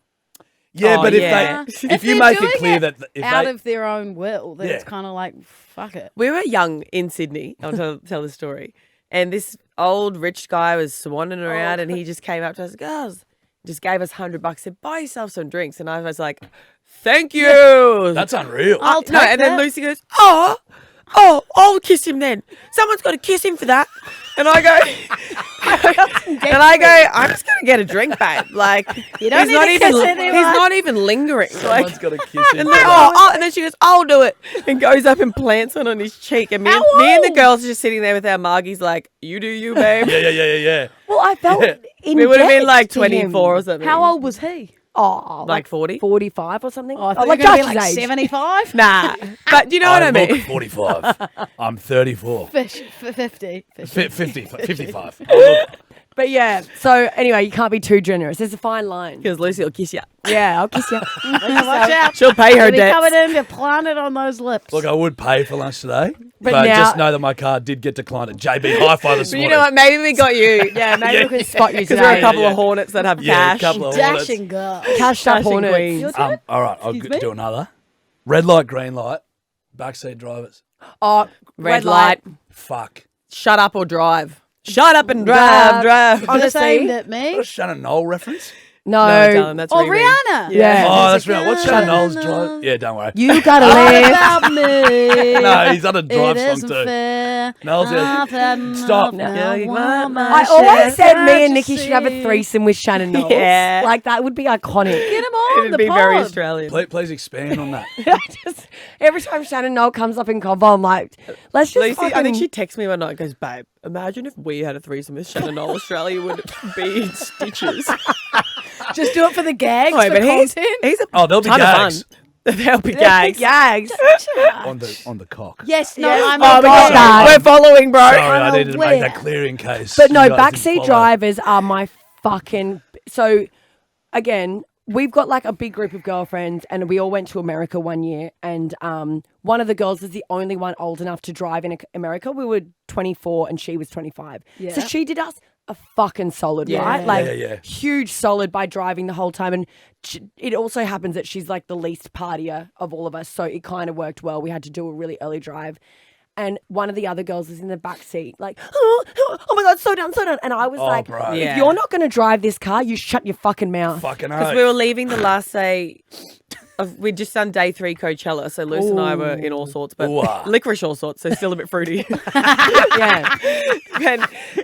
Yeah, Oh, but if yeah. if you they're make it doing clear it that if out they, of their own will, then it's Yeah. kind of like, fuck it. We were young in Sydney. I'll tell the story. And this old rich guy was swanning around and he just came up to us, girls, just gave us $100, said, buy yourself some drinks. And I was like, thank you. that's unreal. I'll No, take and then that. Lucy goes, oh, I'll kiss him then. Someone's got to kiss him for that. And I go, And I go, I'm just gonna get a drink, babe. Like You don't he's not need to even kiss anyone. he's not even lingering. Like Someone's got to kiss him. and then, and then she goes, I'll do it. And goes up and plants one on his cheek. And me and the girls are just sitting there with our margies like, you do you, babe. Yeah. Well, I felt in We would have been like debt to him. 24 or something. How old was he? Oh, Like 40? 45 or something. Oh, I thought like you were going to be Dutch's like age. 75? Nah. But you know what I look mean? 45. I'm 34. 50. 55. Oh, look, But yeah, so anyway, you can't be too generous. There's a fine line. Because Lucy will kiss you. Yeah, I'll kiss you. Watch out. She'll pay her You'll be debts. coming in to plant it on those lips. look, I would pay for lunch today, but now- just know that my card did get declined at JB Hi-Fi this But morning. you know what? Maybe we got you. Yeah, maybe Yeah. we can spot you Because we're a today. couple Yeah. of hornets that have Yeah, cash. a couple of Dashing girl. Cashed up Dashing hornets. queens. All right, I'll Excuse me? do another. Red light, green light, backseat drivers. Oh, Red light. Fuck. Shut up or drive. Shut up and drive. Just Honestly, aimed at me. What's Shannon Knoll reference? No, No, darling, that's Oh, Riri. Rihanna. Yeah. Oh, that's right. What's Shannon Shannon Knoll's drive? Yeah, don't worry. you gotta All live. about me. No, he's done a drive It song isn't too. fair. Knowles, yeah. I've had Stop. enough. No, you want my I share. always said me Can't and you Nikki should have a see? threesome with Shannon Knowles. Yeah. Like, that would be iconic. Get him on It'd the be pod. very Australian. Please expand on that. Just, every time Shannon Knoll comes up in convo, I'm like, let's just Lucy, fucking... I think she texted me one night and goes, babe, imagine if we had a threesome with Shannon Knoll. Australia would be in stitches. Just do it for the gags, Oh, for but he's content. a Oh, there'll be ton gags of fun. There'll be gags. Gags. on the cock. Yes, no, Yes. I'm Oh, we got got that. We're following, bro. Sorry, I needed to make aware. that clear in case. But no, you guys didn't backseat follow. drivers are my fucking... So, again, we've got like a big group of girlfriends and we all went to America one year and one of the girls was the only one old enough to drive in America. We were 24 and she was 25. Yeah. So she did us a fucking solid, Yeah. right? Like, Yeah. huge solid by driving the whole time. And it also happens that she's like the least partier of all of us. So it kind of worked well. We had to do a really early drive. And one of the other girls was in the back seat, like, oh my God, slow down. And I was like, bro. Yeah. if you're not going to drive this car, you shut your fucking mouth. Fucking Because hell. we were leaving the last day. We'd just done day 3 Coachella, so Luce and I were in all sorts, but Ooh, ah. licorice all sorts, so still a bit fruity. Yeah.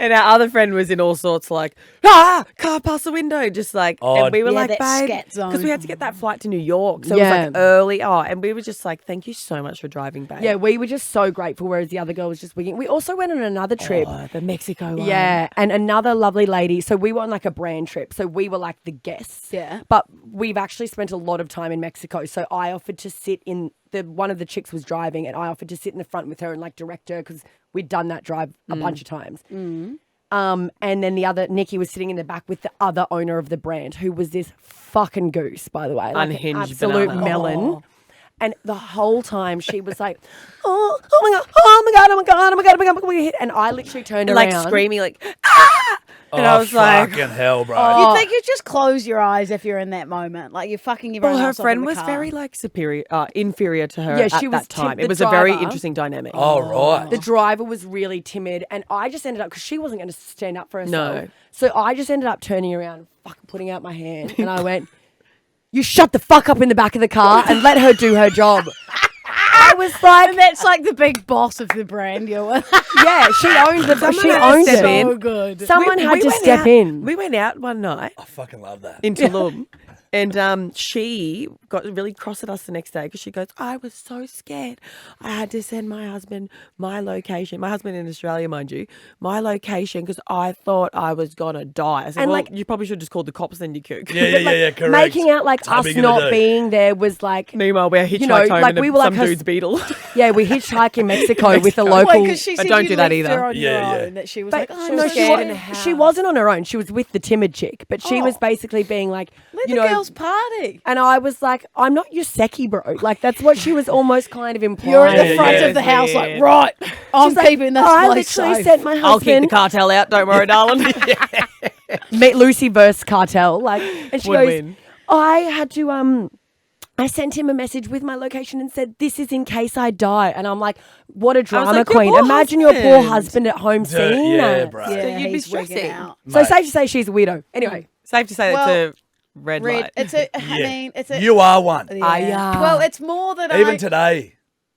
and our other friend was in all sorts, like, car past the window, just like, Oh, and we were yeah, like, that babe, scat zone. because we had to get that flight to New York, so it Yeah. was like early. Oh, and we were just like, thank you so much for driving, babe. Yeah, we were just so grateful, whereas the other girl was just wigging. We also went on another trip. Oh, the Mexico one. Yeah, and another lovely lady. So we were on like a brand trip. So we were like the guests. Yeah. But we've actually spent a lot of time in Mexico. So I offered to sit in one of the chicks was driving, and I offered to sit in the front with her and like direct her because we'd done that drive a bunch of times. And then the other Nikki was sitting in the back with the other owner of the brand, who was this fucking goose, by the way, like an Unhinged absolute banana. melon. Oh. And the whole time she was like, oh my God, oh my God, oh my God, oh my God, oh my God, oh my God. And I literally turned And around. like screaming, like, ah! And I was like, fucking hell, bro. You think you just close your eyes if you're in that moment, like you're fucking your well, own her ass off in friend the was car. very like inferior to her Yeah, at she was that time. the It was a very driver. interesting dynamic. Oh, right. The driver was really timid, and I just ended up, because she wasn't going to stand up for herself. No. So I just ended up turning around, fucking putting out my hand, and I went, you shut the fuck up in the back of the car and let her do her job. I was like, And that's like the big boss of the brand you're with. yeah, she owned the, Someone she had to owned step it. in. So good. Someone had to went step out- in. We went out one night I fucking love that. in Tulum. And she got really cross at us the next day because she goes, I was so scared. I had to send my husband my location. My husband in Australia, mind you, my location because I thought I was going to die. I said, And well, like- you probably should have just called the cops then, you cook. Yeah, correct. Making out like That's how us big of a not do. being there was like, Meanwhile, we're hitchhiked know, home like in we were like some her- dude's Beetle. yeah, we hitchhiked in Mexico with the local. Wait, because she But said don't you do that left either. her on Yeah, your yeah. own, that she was But like, oh, she, I'm no, so she, scared in wa- the house. she wasn't on her own. She was with the timid chick, but she was basically being like, Let you the know, girls party. and I was like, I'm not your secchi, bro. Like that's what she was almost kind of implying. You're in the Yeah, front yeah. of the house, like, Weird. right, I'm She's like, keeping this I place literally safe. sent my I'll keep the husband, cartel out. Don't worry, darling. meet Lucy versus cartel, like, and she Win-win. goes, I had to I sent him a message with my location and said, this is in case I die. And I'm like, what a drama like, your queen. poor Imagine your poor husband. husband at home Dude, seeing yeah, that. bro. Yeah, You'd be he's wigging stressing. out. So Mate. safe to say she's a weirdo. Anyway, Safe to say Well, that's a red Red, light. it's a, I Yeah. mean, it's a. You are one. Yeah. Well, it's more that Even I. today.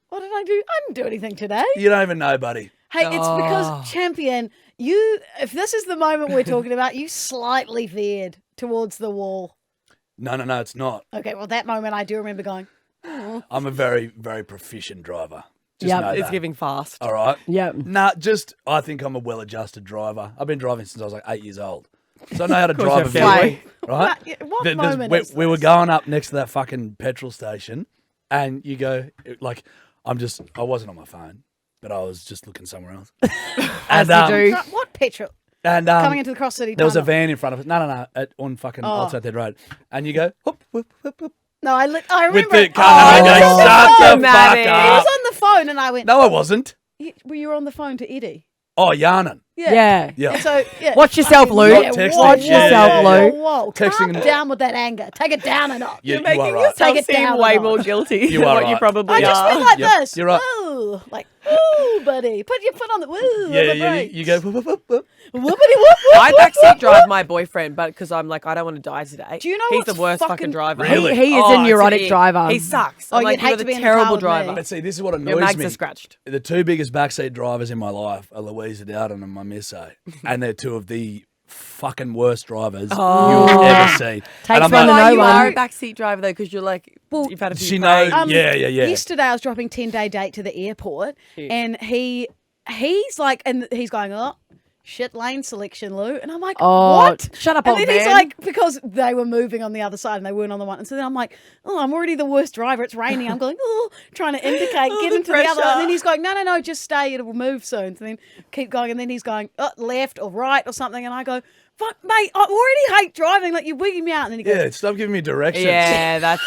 What did I do? I didn't do anything today. You don't even know, buddy. Hey, it's Oh. because champion. if this is the moment we're talking about, you slightly veered towards the wall. No, it's not. Okay, well, that moment I do remember going, I'm a very, very proficient driver. Just Yep. know It's that. giving fast. All right. Yep. Nah, I think I'm a well-adjusted driver. I've been driving since I was like 8 years old. So I know how to drive a you're Kiwi. vehicle, right? what moment is we were this? going up next to that fucking petrol station, and you go, like, I wasn't on my phone, but I was just looking somewhere else. As and, you do. What petrol? And Coming into the Cross City there was a Tunnel. van in front of us. No, on fucking Old Southhead Road. And you go, whoop, whoop, whoop, whoop. No, I remember. With the it. car, and I he go, was on the shut phone. the Dramatic. fuck He was up. on the phone, and I went, No, I wasn't. Well, you were on the phone to Eddie. Oh, yarning. Yeah. Yeah. And so, yeah. Watch yourself, Lou. Yeah, Texting. whoa, Watch Yeah, yourself, yeah, yeah. Lou. Whoa, Texting calm and- down with that anger. Take it down a notch. You You're making are right. yourself Take it seem down a way notch. more guilty You than are what you right. probably I just are. went like Yep, this. you're right. Ooh, like, ooh, buddy. Put your foot on the woo. on the Yeah, brakes. you go, whoop, whoop, whoop, whoop. Whoopity whoop, whoop, I whoop, backseat whoop, drive my boyfriend, but because I'm like, I don't want to die today. Do you know he's what's the worst fucking fucking- driver? Really? He is a it's neurotic ick. driver. He sucks. Oh, I'm you'd like, hate you're to the be in the car terrible with me. driver. But see, this is what Your annoys mags me. are scratched. The two biggest backseat drivers in my life are Louisa Dowden and my Missy. And they're two of the fucking worst drivers you'll ever see. Takes And I'm one to like, know you one. are a backseat driver though, because you're like, you've had a few she knows. pranks. Yeah. Yesterday I was dropping 10-day date to the airport, and he's like, and he's going, oh, shit lane selection, Lou. And I'm like, Oh, what? shut up, And old then he's man. like, because they were moving on the other side and they weren't on the one. And so then I'm like, oh, I'm already the worst driver. It's raining. I'm going, oh, trying to indicate, get the into the other. pressure. And then he's going, no, just stay. It will move soon. So then keep going. And then he's going, left or right or something. And I go, fuck, mate, I already hate driving. Like, you're wigging me out. And then he goes, Yeah, stop giving me directions. Yeah, that's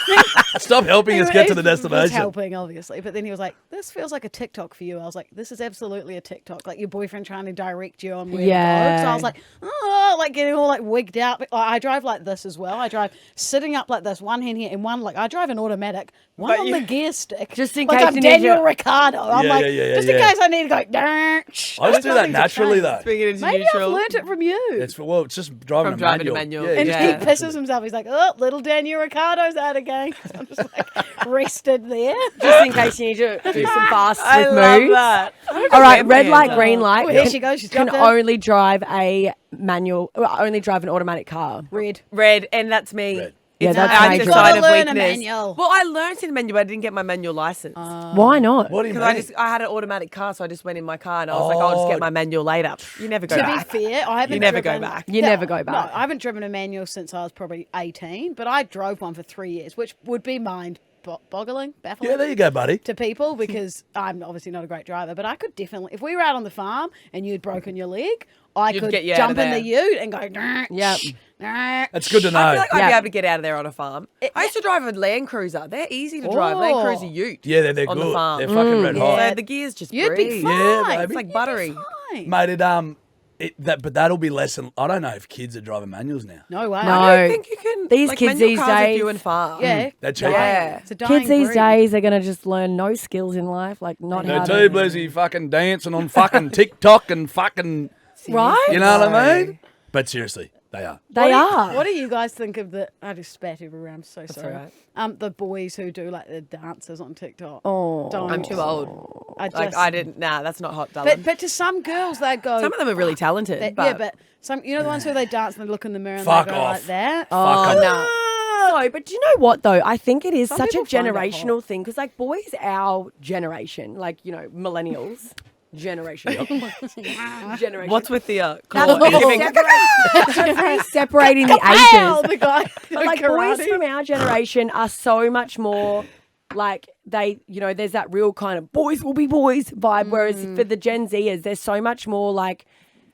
Stop helping us get to the He was destination. helping, obviously. But then he was like, this feels like a TikTok for you. I was like, this is absolutely a TikTok. Like your boyfriend trying to direct you on where to Yeah. go. So I was like, oh, like getting all like wigged out. But I drive like this as well. I drive sitting up like this, one hand here and one like, I drive an automatic, one But on you- the gear stick. Just in like case I'm you need Daniel your- Ricciardo. I'm Yeah, like, yeah, just in yeah. case I need to go, I just do that Nothing to naturally change. though. bringing it into Maybe neutral. I've learnt it from you. It's just driving From a driving a manual. manual. Yeah, And Yeah. he just- pisses himself. He's like, oh, little Daniel Ricciardo's out again. So I'm just like rested there. Just in case you need to do some fast I with love moves. that. All right, Remember red him, light, though. green light. Oh, here she goes. She's can jumped in. only drive a manual, only drive an automatic car. Red. Red, and that's me. Red. Yeah, It's that's I'm major. the Gotta sign of learn a weakness. manual. Well, I learned in manual, but I didn't get my manual license. Why not? What do you Because mean? I had an automatic car, so I just went in my car and I was like, I'll just get my manual later. You never go To back. be fair, I haven't You never go driven- back. You never go No, back. I haven't driven a manual since I was probably 18, but I drove one for 3 years, which would be mind-boggling, baffling. Yeah, there you go, buddy. To people, because I'm obviously not a great driver, but I could definitely, if we were out on the farm and you'd broken your leg, I You'd could get you out jump of in the there. ute and go, Yep. That's good to know. I feel like I'd be Yeah. able to get out of there on a farm. I used to drive a Land Cruiser. They're easy to drive. Land Oh. Cruiser Ute. Yeah, they're on good. the farm. They're fucking red hot. So the gears just You'd be breathe. fine. Yeah, It's baby. like buttery. Fine. Mate, but that'll be less than. I don't know if kids are driving manuals now. No way. No. I don't think you can. These like, kids manual these cars are days- few and far. Yeah. They're cheap. Yeah. It's a dying Kids these breed. days are going to just learn no skills in life, like not They're how too to. busy fucking dancing on fucking TikTok and fucking. Right? You know what I mean? But seriously, they are. They are. What do you guys think of the? I just spat everywhere. I'm so sorry. all The boys who do like the dances on TikTok. Oh. Don't. I'm too old. I just, Like I didn't. Nah, that's not hot, darling. But to some girls, they go. Some of them are really talented. that- but yeah, but some, you know, the ones who they dance and they look in the mirror and Fuck they go off. like that. Fuck off. no. No, but do you know what though? I think it is Some such a people find it generational thing because, like, boys, our generation, like millennials, generation, generation. What's with the Oh. separating the Ow, ages? the guy. But, like, boys from our generation are so much more like they, there's that real kind of boys will be boys vibe. Whereas for the Gen Zers, there's so much more like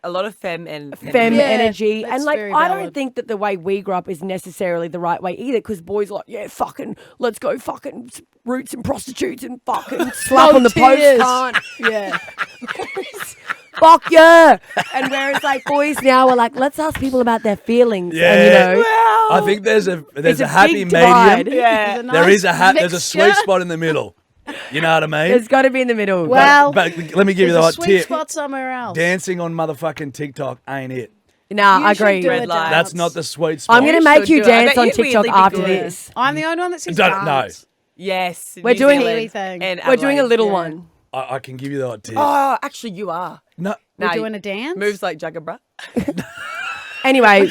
a lot of fem and femme Yeah, energy. that's And like, very I don't valid. think think that the way we grew up is necessarily the right way either. Because boys are like, yeah, fucking, let's go fucking roots and prostitutes and fucking slap on the post tears. can't. Yeah. Fuck yeah. And whereas like boys now are like, let's ask people about their feelings. Yeah. And I think there's a It's a happy big divide. medium. Yeah. There is there's a sweet mixture. spot in the middle. You know what I mean? there's got to be in the middle. Well, but let me give you there's the a hot sweet tip. spot somewhere else. Dancing on motherfucking TikTok ain't it. Nah, You I should agree. do Red a light. dance. That's not the sweet spot. I'm going to You make should you do it. I dance bet on you'd TikTok weirdly be after good. this. I'm the only one that says Don't know. dance. Yes. We're New doing- Zealand Kiwi thing. and We're doing a Adelaide. little Yeah. one. I can give you the hot tip. Oh, actually, you are. No. We're No, doing a dance. Moves like Jagabra. Anyway, We're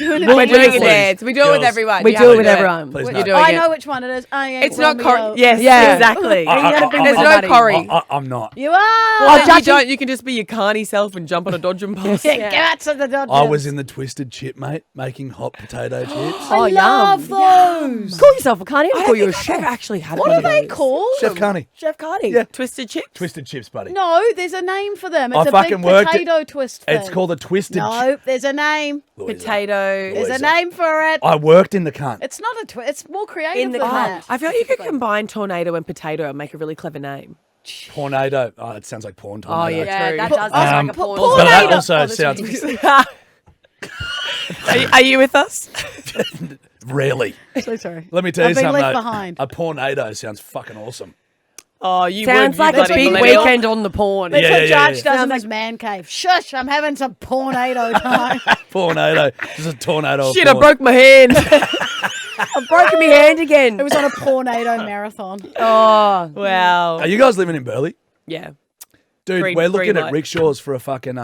doing a dance. We do it with Girls. everyone. We You do have it to with everyone. Please You're no. doing I it. know which one it is. I ain't It's not Romeo. Corey. Yes, Yeah. exactly. There's no buddy. Corey. I'm not. You are. Well, then you Judging- don't. You can just be your carny self and jump on a dodge and pass. Get out to the Dodgers. I was in the Twisted Chip, mate, making hot potato chips. Oh, I love yum. those. Call yourself a carny. I'll call you a I've chef. actually had What one are of they those. called? Chef Carney. Chef Carney. Yeah. Twisted chips. Twisted Chips, buddy. No, there's a name for them. I It's a fucking big worked it. potato twist thing. It's called a Twisted No, there's a name. Louisa. Potato. There's a Louisa. name for it. I worked in the cunt. It's not a twist. It's more creative In the than car. that. I feel like you could combine tornado and potato and make a really clever name. Tornado. Oh, it sounds like porn tornado. Oh, yeah. Yeah, True. that does sound like a porn. Porn- But that Tornado. also Oh, that's sounds Are you with us? rarely. So sorry. Let me tell you I've been something. left though. behind. A pornado sounds fucking awesome. Oh, you Sounds would. like You a bloody big millennial. weekend on the porn. That's Yeah, what yeah, Judge yeah. does in his man cave. Shush, I'm having some tornado time. Tornado. Just a tornado. of Shit, I porn. broke my hand. I've broken my hand again. It was on a tornado marathon. Oh, Wow. Are you guys living in Burleigh? Yeah. Dude, Green- we're looking green at light. rickshaws for a fucking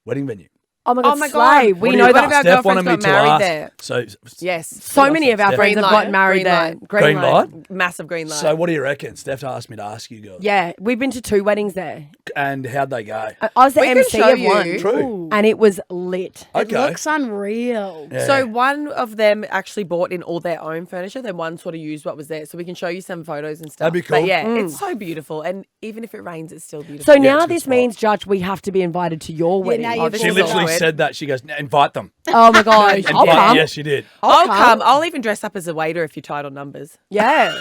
wedding venue. oh my god, Oh my slay. God. We What know do you- One of that. our Steph girlfriends wanted me got to married ask. there. So Yes. So many of our Steph- friends Green have light, got married green there. light. Green light. Massive green light. So what do you reckon? Steph asked me to ask you girls. Yeah, we've been to 2 weddings there. And how'd they go? I was the We can MC show of one, you. True. and it was lit. It Okay. looks unreal. Yeah. So one of them actually bought in all their own furniture. Then one sort of used what was there. So we can show you some photos and stuff. That'd be cool. But yeah, it's so beautiful. And even if it rains, it's still beautiful. So Yeah, now it's a good this spot. means, Judge, we have to be invited to your wedding. now you've Oh, this She is literally awkward. said that. She goes, invite them. Oh my gosh, And I'll yeah, come. yes, she did. I'll come. I'll even dress up as a waiter if you're tight on numbers. Yeah,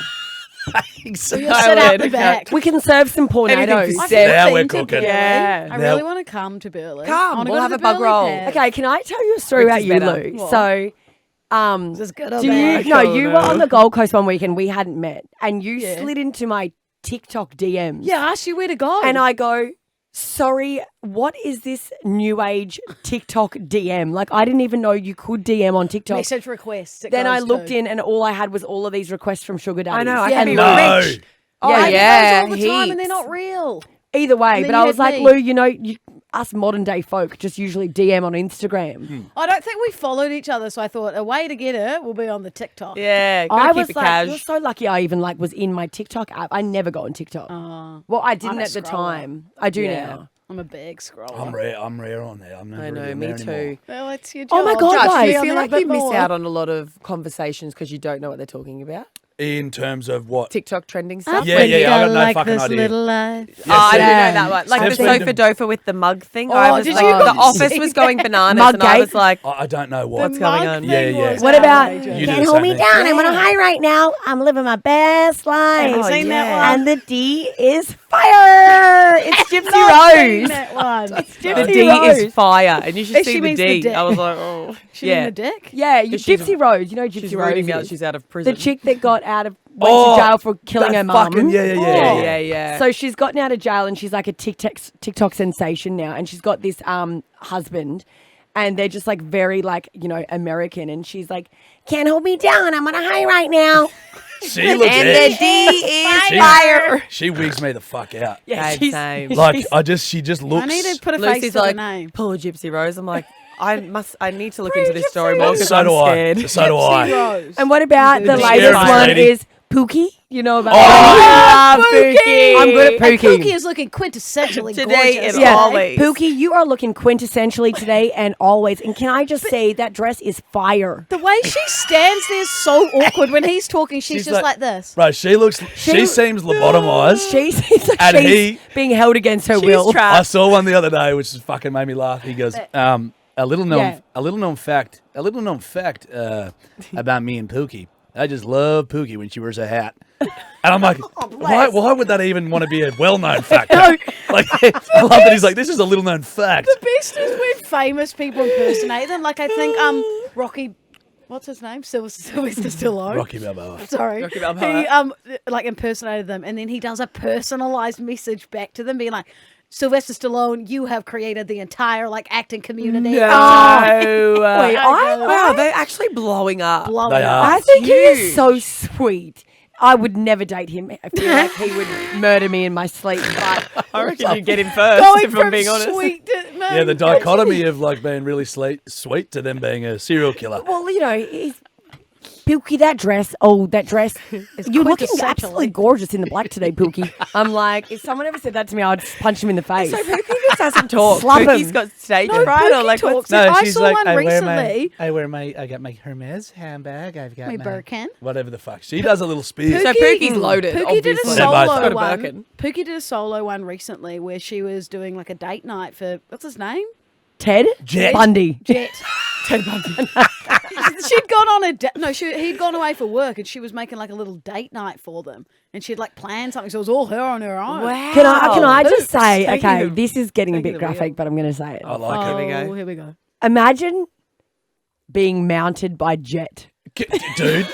You'll I sit would, out the okay. back. we can serve some Anything tornadoes. for I've Steph. never Now been we're to cooking. Burleigh. Yeah. I Now- really want to come to Burleigh. Come, I wanna we'll go have to a the bug Burleigh roll. Pad. Okay, can I tell you a story Which about is you, better? Lou? What? So, Is this good or do bad? you? No, Oh, you were no. on the Gold Coast one weekend. We hadn't met, and you Yeah. slid into my TikTok DMs. Yeah, I asked you where to go. And I go, sorry, what is this new age TikTok DM? Like, I didn't even know you could DM on TikTok. message requests. it Then I goes looked to. in, and all I had was all of these requests from sugar daddies. I know. I Yeah, can be no. rich. Oh, Yeah, I get yeah, those all the time, and they're heaps. not real. Either way, then but you I had was like, me. Lou, you know, us modern day folk just usually DM on Instagram. I don't think we followed each other, so I thought a way to get it will be on the TikTok. Yeah, I gotta keep was it like, cash. you're so lucky I even like was in my TikTok app. I never go on TikTok. Well, I didn't I'm a at the scroller. time. I do Yeah. now. I'm a big scroller. I'm rare on there. I'm never I know, really me there too. anymore. Well, it's your job. Oh my God, Judge, guys. be I on feel there a like bit you miss more. out on a lot of conversations because you don't know what they're talking about. In terms of what? TikTok trending I stuff. Yeah, think yeah, I got I no like fucking this idea. little life. Yes, Oh, I didn't yeah. know that one. Like the Steph's sofa been- dofa with the mug thing. Oh, I was did like, you the guys office see was going bananas, Mug and I gate? was like, I don't know what. What's going on? Yeah, yeah. What about, outrageous. You do can't the hold same me thing. down. I'm on a high right now. I'm living my best life. Have you seen that yeah. one? And the D is fire. It's Gypsy Seen Rose. that one. the Gypsy D Rose. is fire, and you should She see the means the D. dick. I was like, oh, She yeah. mean the dick? Yeah, She's- Gypsy Rose. You know Gypsy She's Rose. rooting me out. is? She's out of The prison. chick that got out of went to jail for killing that her mum. fucking- Yeah, yeah, yeah, yeah, yeah. yeah, yeah. So she's gotten out of jail and she's like a TikTok sensation now, and she's got this husband, and they're just like very like American, and she's like, can't hold me down. I'm on a high right now. She looks and edgy. the D is She- fire. She wigs me the fuck out. Same, same. Like she just looks. I need to put a face Lucy's to like, the name. poor Gypsy Rose. I'm like, I need to look into this story more because So I'm do I. scared. So do I. Rose. And what about the The latest scariest one lady. is Pookie? You know about Oh, that? Pookie. I'm good at And Pookie. Pookie is looking quintessentially Today gorgeous. and Yeah, always. Pookie, you are looking quintessentially today and always. And can I just say that dress is fire? The way she stands there is so awkward. When he's talking, she's She's just like- like this. Bro, she seems lobotomized. She seems like And she's he- being held against her She's will. trapped. I saw one the other day, which just fucking made me laugh. He goes, a little known fact about me and Pookie. I just love Pookie when she wears a hat. And I'm like, why would that even want to be a well-known fact? Like, I love that he's like, this is a little-known fact. The best is when famous people impersonate them. Like I think Rocky, what's his name? Sylvester Stallone. Rocky Balboa. Sorry. Rocky Balboa. He like impersonated them, and then he does a personalized message back to them, being like, Sylvester Stallone, you have created the entire like acting community. No. Wait, I know. Wow, they're actually blowing up. Blowing They up. are. I think he is huge. so sweet. I would never date him. I feel like he would murder me in my sleep. But I reckon you get him first, Going if I'm from being honest. sweet to Yeah, the dichotomy of like being really sweet to them being a serial killer. well, you know, he's Pookie. That dress. Oh, that dress. You're looking quintessentially- absolutely gorgeous in the black today, Pookie. I'm like, If someone ever said that to me, I'd just punch him in the face. so Pookie just doesn't talk. Slap him. Pookie's got stage No, fright or Pookie like talks. what's No, I saw one recently. I got my Hermes handbag. I've got My Birkin. Whatever the fuck. She does a little spear. So Pookie's loaded. Pookie did a obviously. They're both solo got a one. Birkin. Pookie did a solo one recently where she was doing like a date night for what's his name? Ted Jet. Bundy. Jet. Ted Bundy. She'd gone on a he'd gone away for work and she was making like a little date night for them and she'd like planned something so it was all her on her own. Wow. Can I just say, Speaking okay, of- this is getting a speaking bit of graphic, real. but I'm going to say it. I like Oh, it. here we go. Imagine being mounted by Jet. Dude,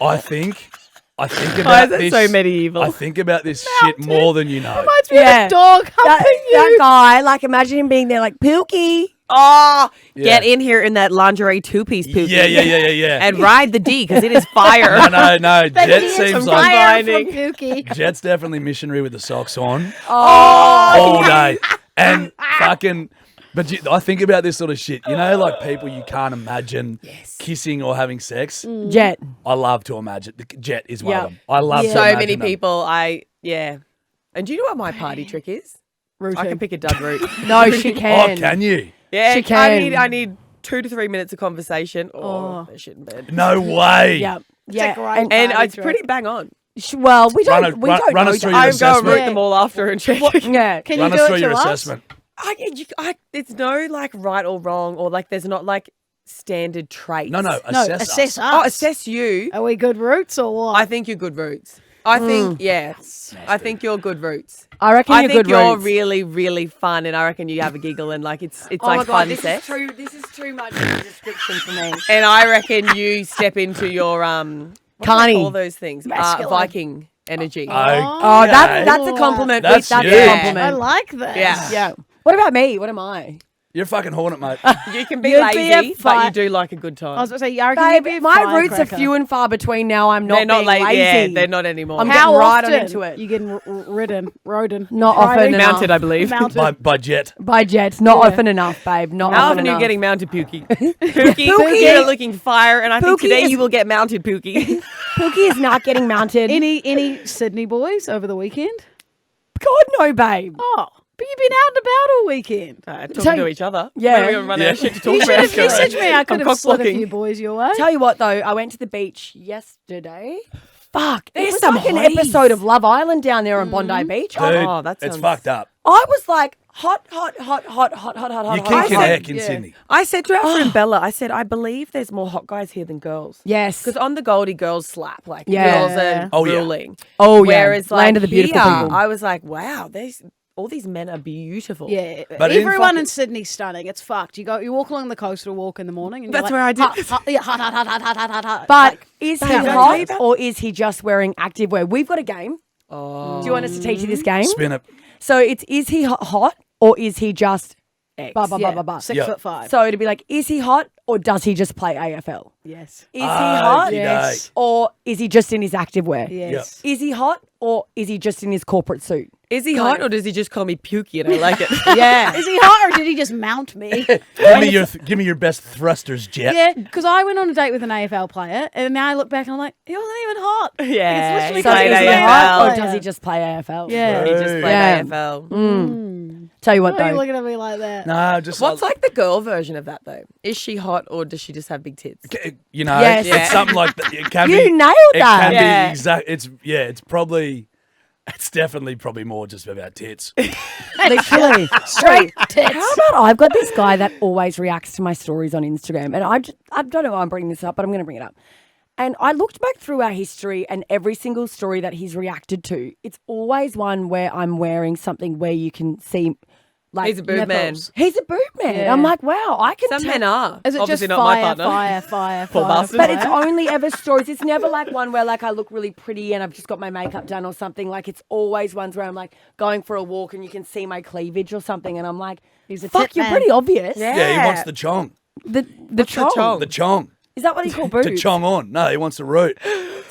I think Why about is that this. so medieval? I think about this shit more than you know. Reminds me of a dog humping That you. guy, like imagine him being there like, Pookie. Oh, Yeah. get in here in that lingerie two-piece Pookie. Yeah. And ride the D because it is fire. No. Jet seems like Fire from Binding. Pookie. Jet's definitely missionary with the socks on Oh, all day, and fucking. But I think about this sort of shit. You know, like people you can't imagine kissing or having sex. Jet. I love to imagine. Jet is one Yeah. of them. I love to so imagine many them. people. And do you know what my party trick is? I can pick a dud route. No, she Oh, can. can you? Yeah, She can. I need 2 to 3 minutes of conversation. Oh, they're shit in bed. No way. Yeah. a Yeah. great And, And Party it's trick. pretty bang on. well, we don't, Run we don't run know. us through your I'm going to assessment. root them all after and check. Yeah. Can Run you us do through it your to us? assessment. It's no like right or wrong or like there's not like standard traits. No, No, assess assess us. us. Oh, assess you. Are we good roots or what? I think you're good roots. I think, I think you're good roots. I reckon I you're think good you're roots. really, really fun, and I reckon you have a giggle, and like it's Oh my like God, fun this sex. is too much of a description for me. And I reckon you step into your what do they Carney. call those things? Masculine. Viking energy. Oh, that's a compliment. That's That's you. a I compliment. like that. Yeah. Yeah. What about me? What am I? You're a fucking hornet, mate. You can be You'd be a lazy, but you fi- do like a good time. I was about to say, I reckon you'd be Babe, a my roots are firecracker. few and far between now. I'm not they're not being lazy. lazy. Yeah, they're not anymore. I'm How getting right often on into it. you getting roden? Not Riding? often enough. mounted, I believe. Mounted. by Jet. By Jets. Not Yeah. often enough, babe. Not How often often are you enough. getting mounted, Pookie? Pookie, you're looking fire, and I think Pookie today is- you will get mounted, Pookie. Pookie is not getting mounted. Any Sydney boys over the weekend? God, no, babe. Oh, but you've been out and about all weekend. Talking Tell to you- each other. Yeah. When are we gonna run out of shit to talk You should about? have messaged me. I could I'm have slid a cock-blocking. few boys your way. Tell you what, though, I went to the beach yesterday. Fuck, There's it was some like an hotties. episode of Love Island down there on Bondi Beach. Dude, Oh, that it's sounds- fucked up. I was like hot. You hot. kink and I heck said- in yeah. Sydney. I said to our friend Bella, I said, I believe there's more hot guys here than girls. Yes. Because on the Goldie, girls slap. Like, Yeah. girls are Oh, yeah. ruling. Oh, yeah. Whereas, like, Land of the beautiful here, people. I was like, wow, all these men are beautiful. Yeah, But in everyone fucking- in Sydney's stunning. It's fucked. You walk along the coastal walk in the morning, and That's you're where I like, did. hot, hot. But is he Babe, can I tell you hot about- or is he just wearing activewear? We've got a game. Oh. Do you want us to teach you this game? Spin it. So it's is he hot or is he just X. blah, blah, blah, Yeah, blah, blah. 6'5". So it'd be like, is he hot or does he just play AFL? yes, Is he hot Yes. or is he just in his activewear? yes. Is he hot or is he just in his corporate suit? Is he hot or does he just call me Pukey and I like it? Yeah. Is he hot or did he just mount me? Give me your best thrusters, Jet. Yeah, because I went on a date with an AFL player, and now I look back and I'm like, he wasn't even hot. Yeah, It's he So literally played is he just hot or AFL. does he just play AFL? Yeah. He just played Yeah. AFL. Tell you what Why are you though. looking at me like that? No, just What's like the girl version of that though? Is she hot or does she just have big tits? you know, Yes. it's Yeah. something like that. It can You be, nailed it that. can Yeah. be exact. It's definitely probably more just about tits. Literally. Straight tits. How about I've got this guy that always reacts to my stories on Instagram, and I don't know why I'm bringing this up, but I'm going to bring it up. And I looked back through our history, and every single story that he's reacted to, it's always one where I'm wearing something where you can see, like He's a boob man. nipples. He's a boob man. Yeah. I'm like, wow, I can Some tell. men are. Is it Obviously just not my fire, partner. fire, Poor fire? bastard. But it's fire? only ever stories. It's never like one where like I look really pretty and I've just got my makeup done or something. Like it's always ones where I'm like going for a walk and you can see my cleavage or something, and I'm like, He's a fuck, tit you're man. pretty obvious. Yeah, he wants the chong. The the chong. chong? The chong. Is that what he called To boobs? chong on. No, he wants the root.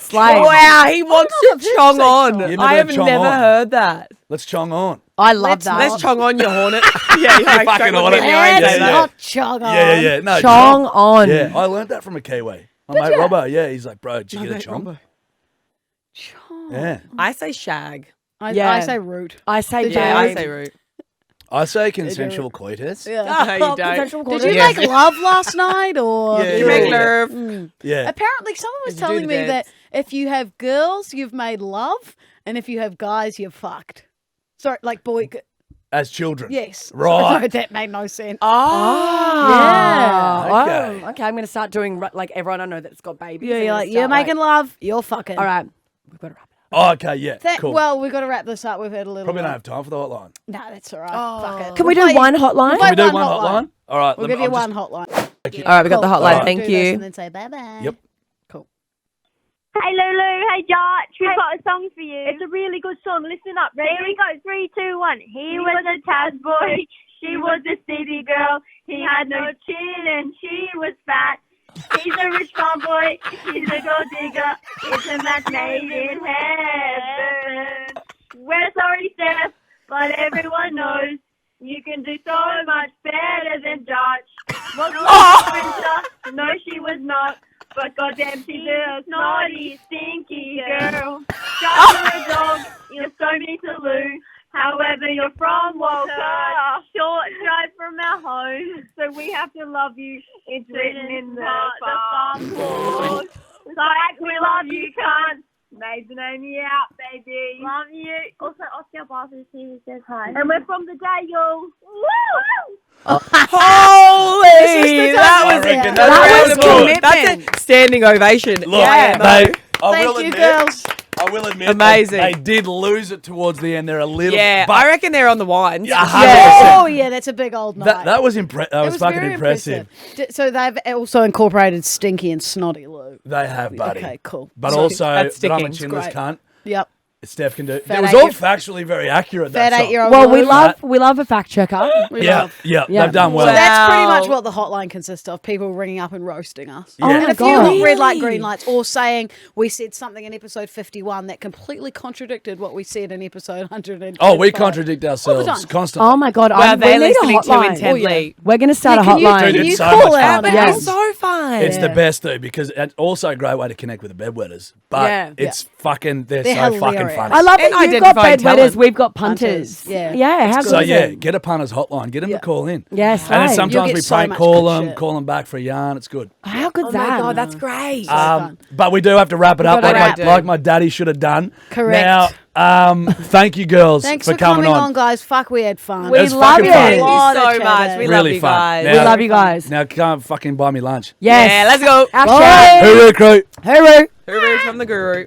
Slave. Wow, he wants to chong on. You've I have never chong never on. heard that. Let's chong on. I love Let's that. Let's chong on, you hornet. Yeah, you're like, fucking don't look hornet. me in the eye and Let's say that. not chug on. Yeah. No, Chong on. Yeah, I learned that from a Kiwi. My mate Robbo, yeah, he's like, bro, did you get a chong? Chong. Yeah. I say shag. I say root. I say Did you Yeah, I babe. say root. I say consensual coitus. Yeah. No, you don't. Consensual Did quarter. you Yeah. make love last night or? Yeah, You yeah, make yeah. nerve. Yeah. Apparently, someone was Did you do telling the me that dance? if you have girls, you've made love, and if you have guys, you've fucked. Sorry, like boy. As children. Yes. Right. So that made no sense. Ah. Okay. Oh, okay, I'm going to start doing like everyone I know that's got babies. Yeah, I'm you're gonna like, you're start, making love, you're fucking. All right. We've got to wrap it up. Oh, okay, yeah. Cool. Well, we've got to wrap this up. We've had a little. Probably don't have time for the hotline. No, that's all right. Fuck it. Can we We'll do play- one hotline? Play Can we do one hotline? All right. We'll let give me- you I'm one hotline. All right, we got the hotline. Alright. Thank Do this you. and then say bye bye. Yep. Cool. Hey Lulu, hey Josh, we've got a song for you. It's a really good song. Listen up. Ready? Here we go. 3, 2, 1. He was a Taz boy. She was a city girl. He had no chin and she was fat. He's a rich farm boy. He's a gold digger. It's a match made in heaven. We're sorry, Steph, but everyone knows you can do so much better than Josh. Was Spencer? No, she was not. But goddamn, she's a naughty, stinky girl. Just for a dog, you're so mean to Lou. However, you're from Walker, short drive from our home. So we have to love you. It's written in the farm clause. So we love you, cunt. Made the name you out, baby. Love you. Also, Oscar Barker's here who says hi. And we're from the day, y'all. Woo! Holy! That I was reckon That was incredible. commitment. That's a standing ovation. Look, Yeah, they, I Thank will you, admit, girls. I will admit, Amazing. They did lose it towards the end. They're a little. Yeah, but I reckon they're on the wines. Yeah, Yeah. 100%. Oh yeah, that's a big old night. That was impressive. That It was fucking very impressive. So they've also incorporated Stinky and Snotty Lou. They have, buddy. Okay, cool. But So- also, That's that I'm a sticking. chinless Great. cunt. Yep. Steph can do. Fat It was all 8-year factually very accurate. Fat That song. 8-year-old. Well, Lou. we love a fact checker. Yeah, Yeah. they've done well. So that's pretty Wow. much what the hotline consists of: people ringing up and roasting us. Yeah. Oh And my a few God. red light, green Really? lights, or saying we said something in episode 51 that completely contradicted what we said in episode 100. Oh, we contradict ourselves time. constantly. Oh my God. Wow, we they're need a listening to hotline. intently. We're going to start Yeah, a hotline. Dude, you it's so call much out fun. on It's us? so fun. It's the best though because it's also a great way to connect with the bedwetters. But Yeah. it's fucking, they're They're so fucking hilarious. funny. I love And that you've got identifying bedwetters, talent. we've got punters. Yeah. Yeah, how good So is yeah, it? get a punter's hotline. Get them Yeah. to call in. Yes, And then right. You'll sometimes get we so prank much call good them, shit. call them back for a yarn. It's good. How good's Oh my that? God, that's great. fun. But we do have to wrap it up gotta like, wrap. like my daddy should have done. Correct. Now, thank you girls Thanks for coming on. guys. Fuck, we had fun. We It's love fucking you. fun. Thank you Lot of so chatting. much. We love Really you fun. guys. Now- We love you guys. Now come fucking buy me lunch. Yes. Yeah, let's go. Our Bye. chat. Hooroo crew. Hooroo. Hooroo from the guru.